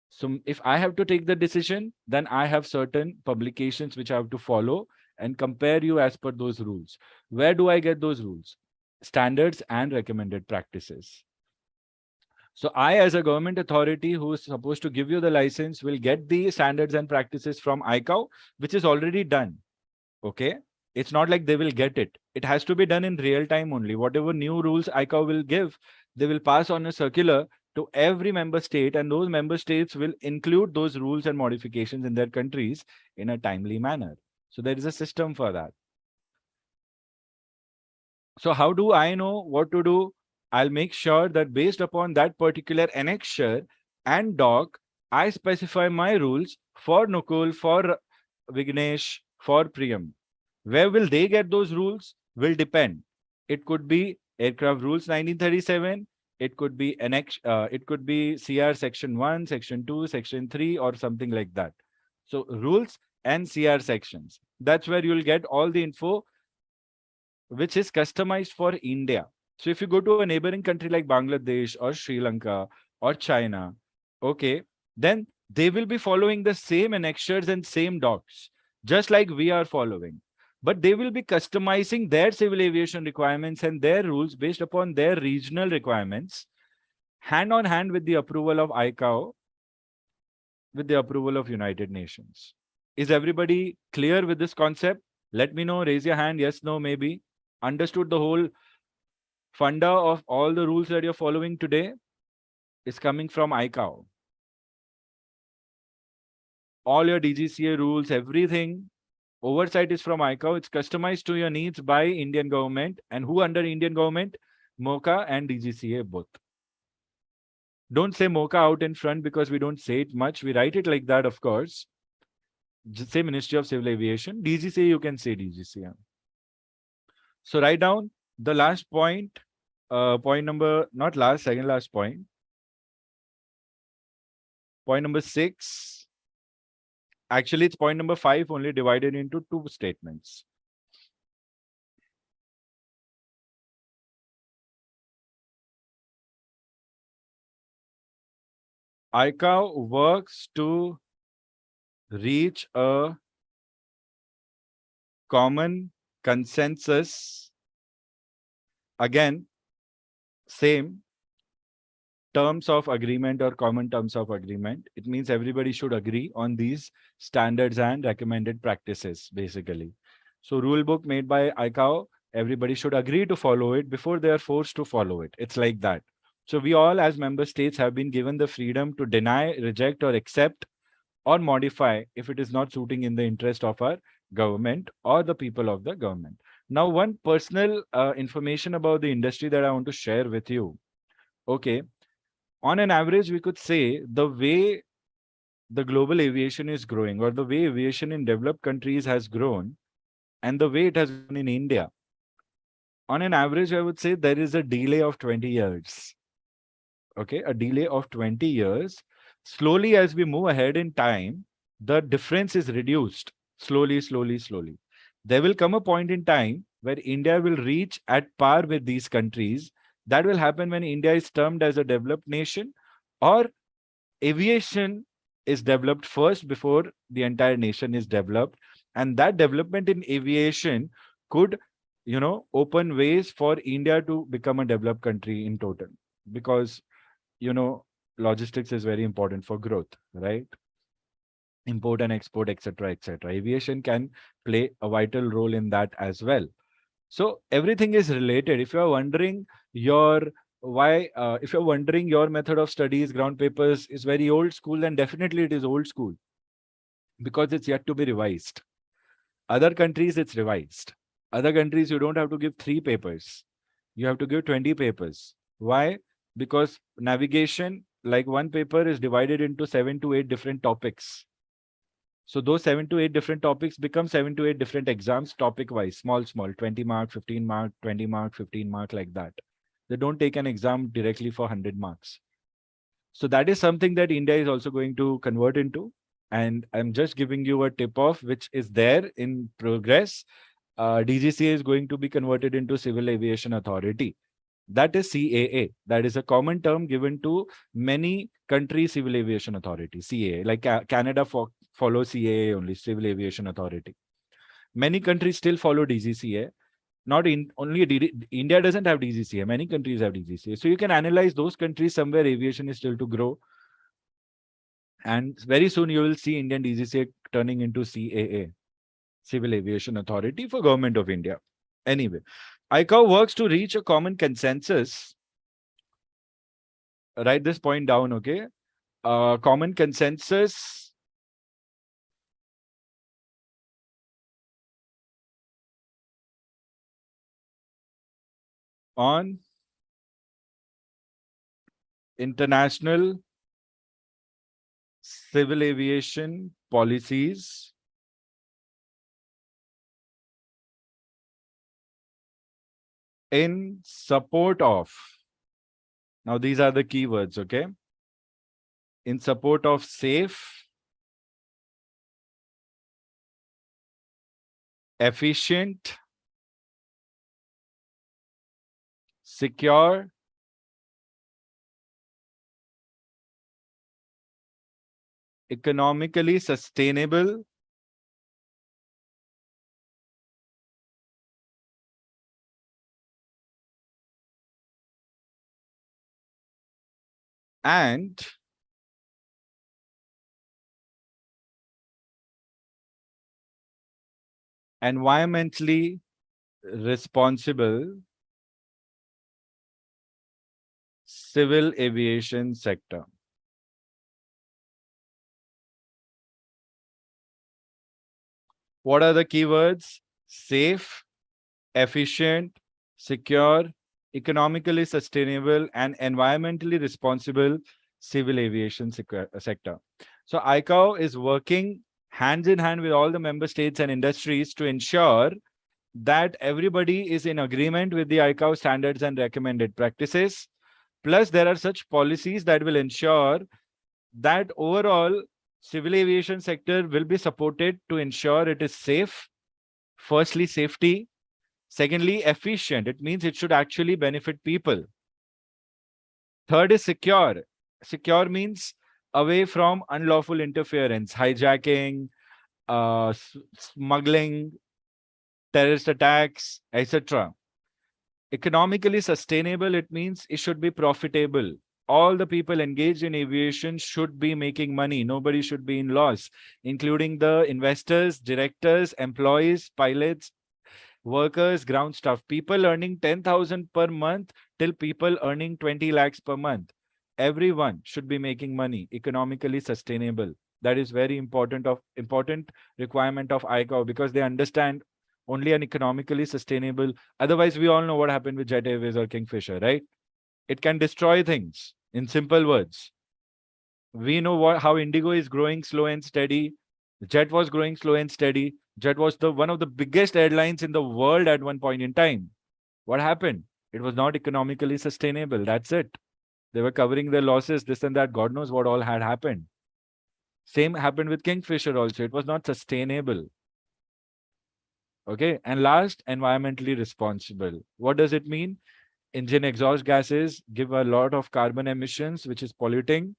So if I have to take the decision, then I have certain publications which I have to follow and compare you as per those rules. Where do I get those rules? Standards and recommended practices. So I, as a government authority who is supposed to give you the license, will get the standards and practices from ICAO, which is already done. Okay. It's not like they will get it. It has to be done in real time only. Whatever new rules ICAO will give, they will pass on a circular to every member state, and those member states will include those rules and modifications in their countries in a timely manner. So there is a system for that. So how do I know what to do? I'll make sure that based upon that particular annexure and doc, I specify my rules for Nukul, for Vignesh, for Priyam. Where will they get those rules? Will depend. It could be Aircraft Rules 1937. It could be it could be CR Section 1, Section 2, Section 3, or something like that. So rules and CR sections. That's where you'll get all the info which is customized for India. So if you go to a neighboring country like Bangladesh or Sri Lanka or China, okay, then they will be following the same annexures and same docs, just like we are following. But they will be customizing their civil aviation requirements and their rules based upon their regional requirements, hand on hand with the approval of ICAO, with the approval of United Nations. Is everybody clear with this concept? Let me know, raise your hand, yes, no, maybe. Understood the whole funda of all the rules that you're following today is coming from ICAO. All your DGCA rules, everything, oversight is from ICAO. It's customized to your needs by Indian government. And who under Indian government? MOCA and DGCA both. Don't say MOCA out in front because we don't say it much. We write it like that, of course. Just say Ministry of Civil Aviation. DGCA, you can say DGCA. So write down the last point, point number, not last, second last point. Point number 6. Actually, it's point number 5 only divided into 2 statements. ICAO works to reach a common consensus. Again, same terms of agreement or common terms of agreement. It means everybody should agree on these standards and recommended practices, basically. So rule book made by ICAO, everybody should agree to follow it before they are forced to follow it. It's like that. So we all as member states have been given the freedom to deny, reject, or accept or modify if it is not suiting in the interest of our government or the people of the government. Now, one personal information about the industry that I want to share with you. Okay. On an average, we could say the way the global aviation is growing or the way aviation in developed countries has grown and the way it has grown in India, on an average, I would say there is a delay of 20 years. Okay, a delay of 20 years. Slowly, as we move ahead in time, the difference is reduced slowly, slowly, slowly. There will come a point in time where India will reach at par with these countries. That will happen when India is termed as a developed nation or aviation is developed first before the entire nation is developed. And that development in aviation could, open ways for India to become a developed country in total. Because, logistics is very important for growth, right? Import and export, etc., etc. Aviation can play a vital role in that as well. So everything is related. If you are wondering if you're wondering your method of studies, ground papers is very old school, then definitely it is old school because it's yet to be revised. Other countries, it's revised. Other countries, you don't have to give 3 papers. You have to give 20 papers. Why? Because navigation, like one paper is divided into 7 to 8 different topics. So those 7 to 8 different topics become 7 to 8 different exams, topic wise, small, 20 mark, 15 mark, 20 mark, 15 mark, like that. They don't take an exam directly for 100 marks. So that is something that India is also going to convert into. And I'm just giving you a tip off, which is there in progress. DGCA is going to be converted into Civil Aviation Authority. That is CAA. That is a common term given to many countries' civil aviation authority, CAA. Like Canada follows CAA only, Civil Aviation Authority. Many countries still follow DGCA. Not in only India doesn't have DGCA. Many countries have DGCA. So you can analyze those countries somewhere aviation is still to grow. And very soon you will see Indian DGCA turning into CAA, Civil Aviation Authority for Government of India. Anyway, ICAO works to reach a common consensus. Write this point down, okay? Common consensus on international civil aviation policies in support of, now these are the keywords, okay? In support of safe, efficient, secure, economically sustainable, and environmentally responsible civil aviation sector. What are the keywords? Safe, efficient, secure, economically sustainable, and environmentally responsible civil aviation sector. So ICAO is working hands in hand with all the member states and industries to ensure that everybody is in agreement with the ICAO standards and recommended practices. Plus, there are such policies that will ensure that overall civil aviation sector will be supported to ensure it is safe. Firstly, safety. Secondly, efficient. It means it should actually benefit people. Third is secure. Secure means away from unlawful interference, hijacking, smuggling, terrorist attacks, etc. Economically sustainable, it means it should be profitable. All the people engaged in aviation should be making money. Nobody should be in loss, including the investors, directors, employees, pilots, workers, ground staff. People earning 10,000 per month till people earning 20 lakhs per month. Everyone should be making money, economically sustainable. That is very important requirement of ICAO, because they understand only an economically sustainable. Otherwise, we all know what happened with Jet Airways or Kingfisher, right? It can destroy things. In simple words, we know how Indigo is growing slow and steady. Jet was growing slow and steady. Jet was one of the biggest airlines in the world at one point in time. What happened? It was not economically sustainable. That's it. They were covering their losses, this and that. God knows what all had happened. Same happened with Kingfisher also. It was not sustainable. Okay. And last, environmentally responsible. What does it mean? Engine exhaust gases give a lot of carbon emissions, which is polluting.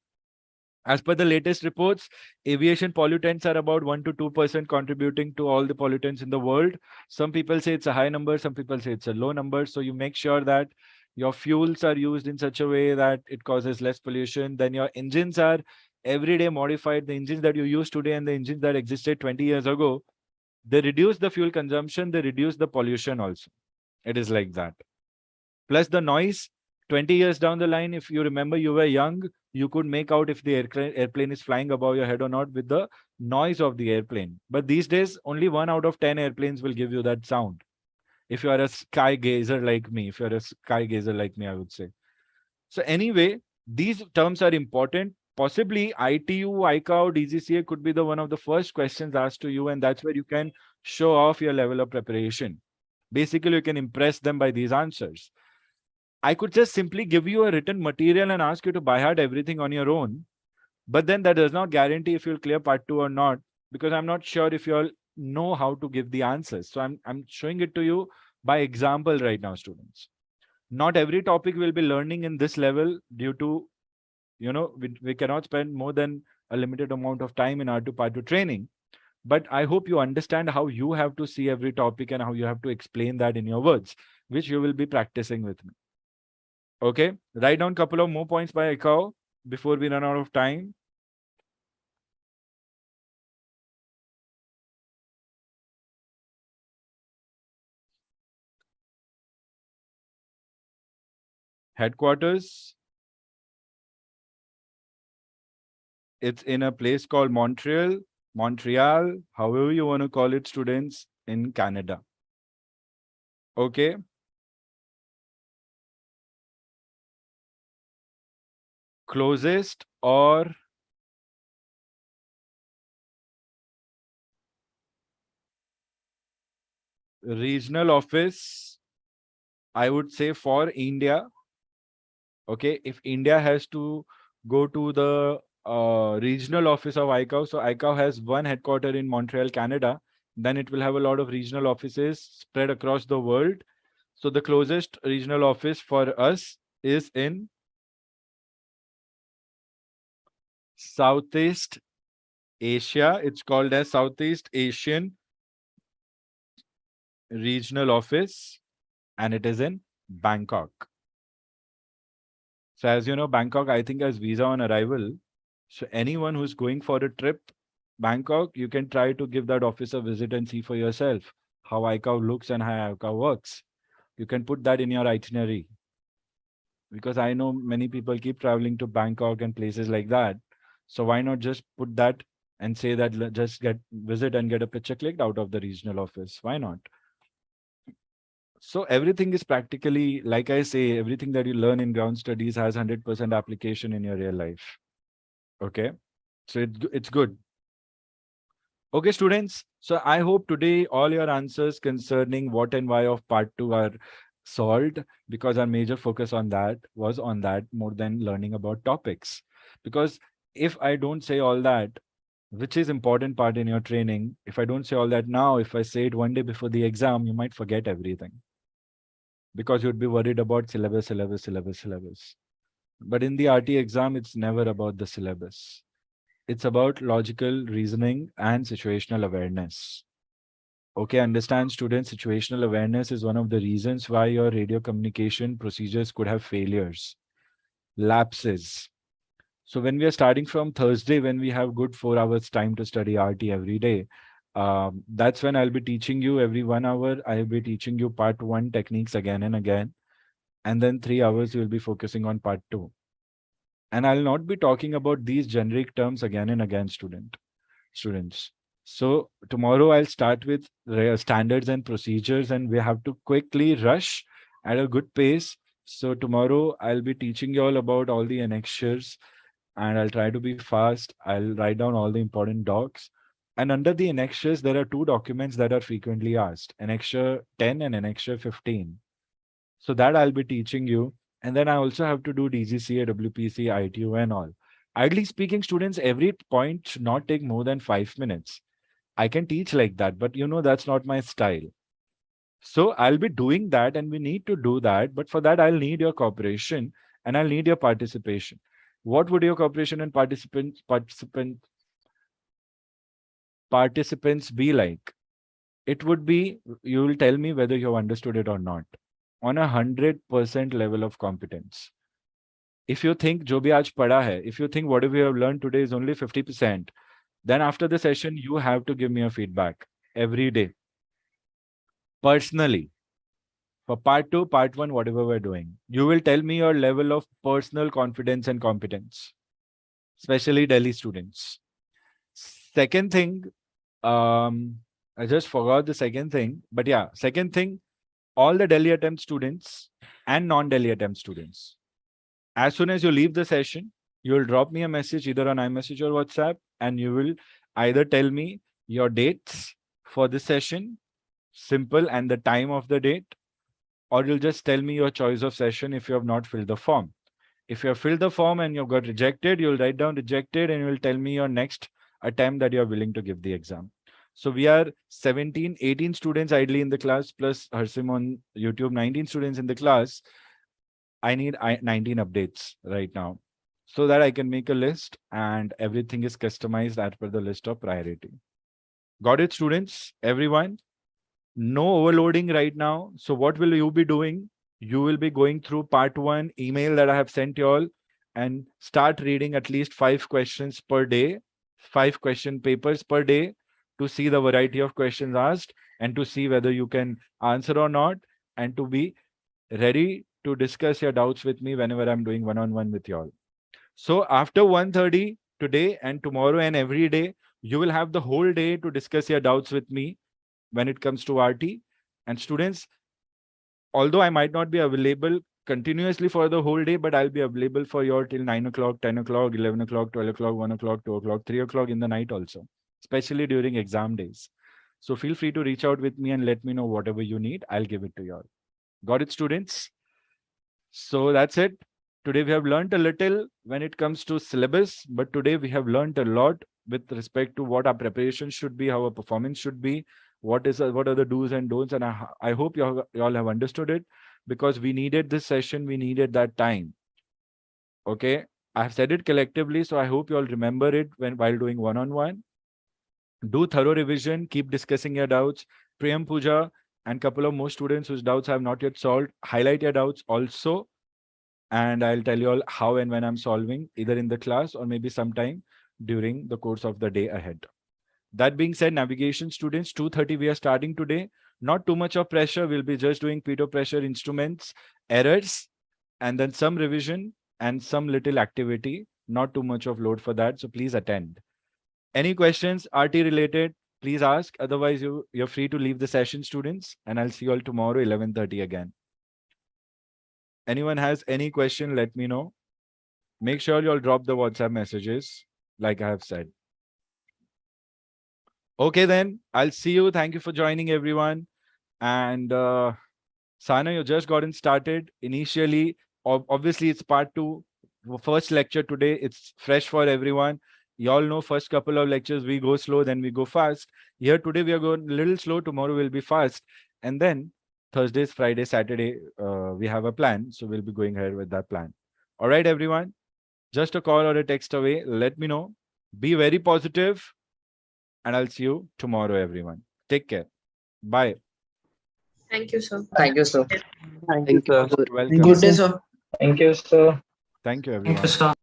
As per the latest reports, aviation pollutants are about 1 to 2% contributing to all the pollutants in the world. Some people say it's a high number, some people say it's a low number. So you make sure that your fuels are used in such a way that it causes less pollution. Then your engines are every day modified. The engines that you use today and the engines that existed 20 years ago, they reduce the fuel consumption, they reduce the pollution also. It is like that. Plus the noise, 20 years down the line, if you remember you were young, you could make out if the airplane is flying above your head or not with the noise of the airplane. But these days, only 1 out of 10 airplanes will give you that sound. If you are a sky gazer like me, I would say. So anyway, these terms are important. Possibly ITU, ICAO, DGCA could be one of the first questions asked to you, and that's where you can show off your level of preparation. Basically, you can impress them by these answers. I could just simply give you a written material and ask you to by heart everything on your own. But then that does not guarantee if you'll clear part 2 or not, because I'm not sure if you'll know how to give the answers. So I'm showing it to you by example right now, students. Not every topic will be learning in this level due to, we cannot spend more than a limited amount of time in R2 Part 2 training. But I hope you understand how you have to see every topic and how you have to explain that in your words, which you will be practicing with me. Okay, write down a couple of more points by Ekao before we run out of time. Headquarters. It's in a place called Montreal, however you want to call it, students, in Canada. Okay. Closest or regional office, I would say, for India. Okay, if India has to go to the regional office of iCAO, so iCAO has one headquarter in Montreal, Canada, then it will have a lot of regional offices spread across the world. So the closest regional office for us is in Southeast Asia. It's called as Southeast Asian Regional Office, and it is in Bangkok. So as you know, Bangkok, I think, has visa on arrival. So anyone who's going for a trip, Bangkok, you can try to give that office a visit and see for yourself how iCAO looks and how iCAO works. You can put that in your itinerary. Because I know many people keep traveling to Bangkok and places like that. So why not just put that and say that just visit and get a picture clicked out of the regional office? Why not? So everything is practically, like I say, everything that you learn in ground studies has 100% application in your real life. Okay, so it's good. Okay, students. So I hope today all your answers concerning what and why of part 2 are solved, because our major focus on that was on that more than learning about topics. Because if I don't say all that, which is important part in your training, if I don't say all that now, if I say it one day before the exam, you might forget everything. Because you'd be worried about syllabus. But in the RT exam, it's never about the syllabus. It's about logical reasoning and situational awareness. Okay, understand, students, situational awareness is one of the reasons why your radio communication procedures could have failures, lapses. So when we are starting from Thursday, when we have good 4 hours time to study RT every day, that's when I'll be teaching you every 1 hour. I'll be teaching you part 1 techniques again and again. And then 3 hours, you'll be focusing on part 2. And I'll not be talking about these generic terms again and again, students. So tomorrow I'll start with standards and procedures, and we have to quickly rush at a good pace. So tomorrow I'll be teaching you all about all the annexures, and I'll try to be fast. I'll write down all the important docs. And under the annexures, there are 2 documents that are frequently asked, Annexure 10 and Annexure 15. So that I'll be teaching you. And then I also have to do DGCA, WPC, ITU and all. Ideally speaking, students, every point should not take more than 5 minutes. I can teach like that, but that's not my style. So I'll be doing that, and we need to do that. But for that, I'll need your cooperation and I'll need your participation. What would your cooperation and participants be like? It would be, you will tell me whether you have understood it or not, on 100% level of competence. If you think jo bhi aaj pada hai, if you think whatever you have learned today is only 50%, then after the session, you have to give me a feedback every day. Personally, for part 2, part 1, whatever we're doing, you will tell me your level of personal confidence and competence, especially Delhi students. Second thing, I just forgot the second thing, but yeah, second thing, all the Delhi attempt students and non-Delhi attempt students, as soon as you leave the session, you will drop me a message either on iMessage or WhatsApp, and you will either tell me your dates for this session, simple, and the time of the date, or you'll just tell me your choice of session if you have not filled the form. If you have filled the form and you got rejected, you'll write down rejected and you'll tell me your next attempt that you're willing to give the exam. So we are 17, 18 students ideally in the class, plus Harsim on YouTube, 19 students in the class. I need 19 updates right now so that I can make a list and everything is customized as per the list of priority. Got it, students? Everyone? No overloading right now. So what will you be doing? You will be going through part 1 email that I have sent you all and start reading at least 5 questions per day, 5 question papers per day to see the variety of questions asked and to see whether you can answer or not, and to be ready to discuss your doubts with me whenever I'm doing one-on-one with you all. So after 1:30 today and tomorrow and every day, you will have the whole day to discuss your doubts with me when it comes to RT. And students, although I might not be available continuously for the whole day, but I'll be available for your till 9 o'clock, 10 o'clock, 11 o'clock, 12 o'clock, 1 o'clock, 2 o'clock, 3 o'clock in the night also, especially during exam days. So feel free to reach out with me and let me know whatever you need. I'll give it to you all. Got it, students? So that's it. Today we have learned a little when it comes to syllabus, but today we have learned a lot with respect to what our preparation should be, how our performance should be, what are the do's and don'ts. And I hope you all have understood it, because we needed this session, we needed that time. Okay, I have said it collectively, so I hope you all remember it while doing one-on-one. Do thorough revision, keep discussing your doubts. Priyam Puja and couple of more students whose doubts I have not yet solved, highlight your doubts also. And I'll tell you all how and when I'm solving, either in the class or maybe sometime during the course of the day ahead. That being said, navigation students, 2:30 we are starting today. Not too much of pressure. We'll be just doing pitot pressure instruments, errors, and then some revision and some little activity. Not too much of load for that. So please attend. Any questions RT related, please ask. Otherwise, you're free to leave the session, students. And I'll see you all tomorrow, 11:30 again. Anyone has any question, let me know. Make sure you all drop the WhatsApp messages, like I have said. Okay, then I'll see you. Thank you for joining, everyone. And Sana, you just gotten started. Initially, obviously, it's part 2. First lecture today. It's fresh for everyone. You all know first couple of lectures, we go slow, then we go fast. Here today, we are going a little slow. Tomorrow will be fast. And then Thursdays, Friday, Saturday, we have a plan. So we'll be going ahead with that plan. All right, everyone. Just a call or a text away. Let me know. Be very positive. And I'll see you tomorrow, everyone. Take care. Bye. Thank you, sir. Thank you, sir. Thank you, sir. Welcome. Good day, sir. Thank you, sir. Thank you, Thank you, everyone. sir.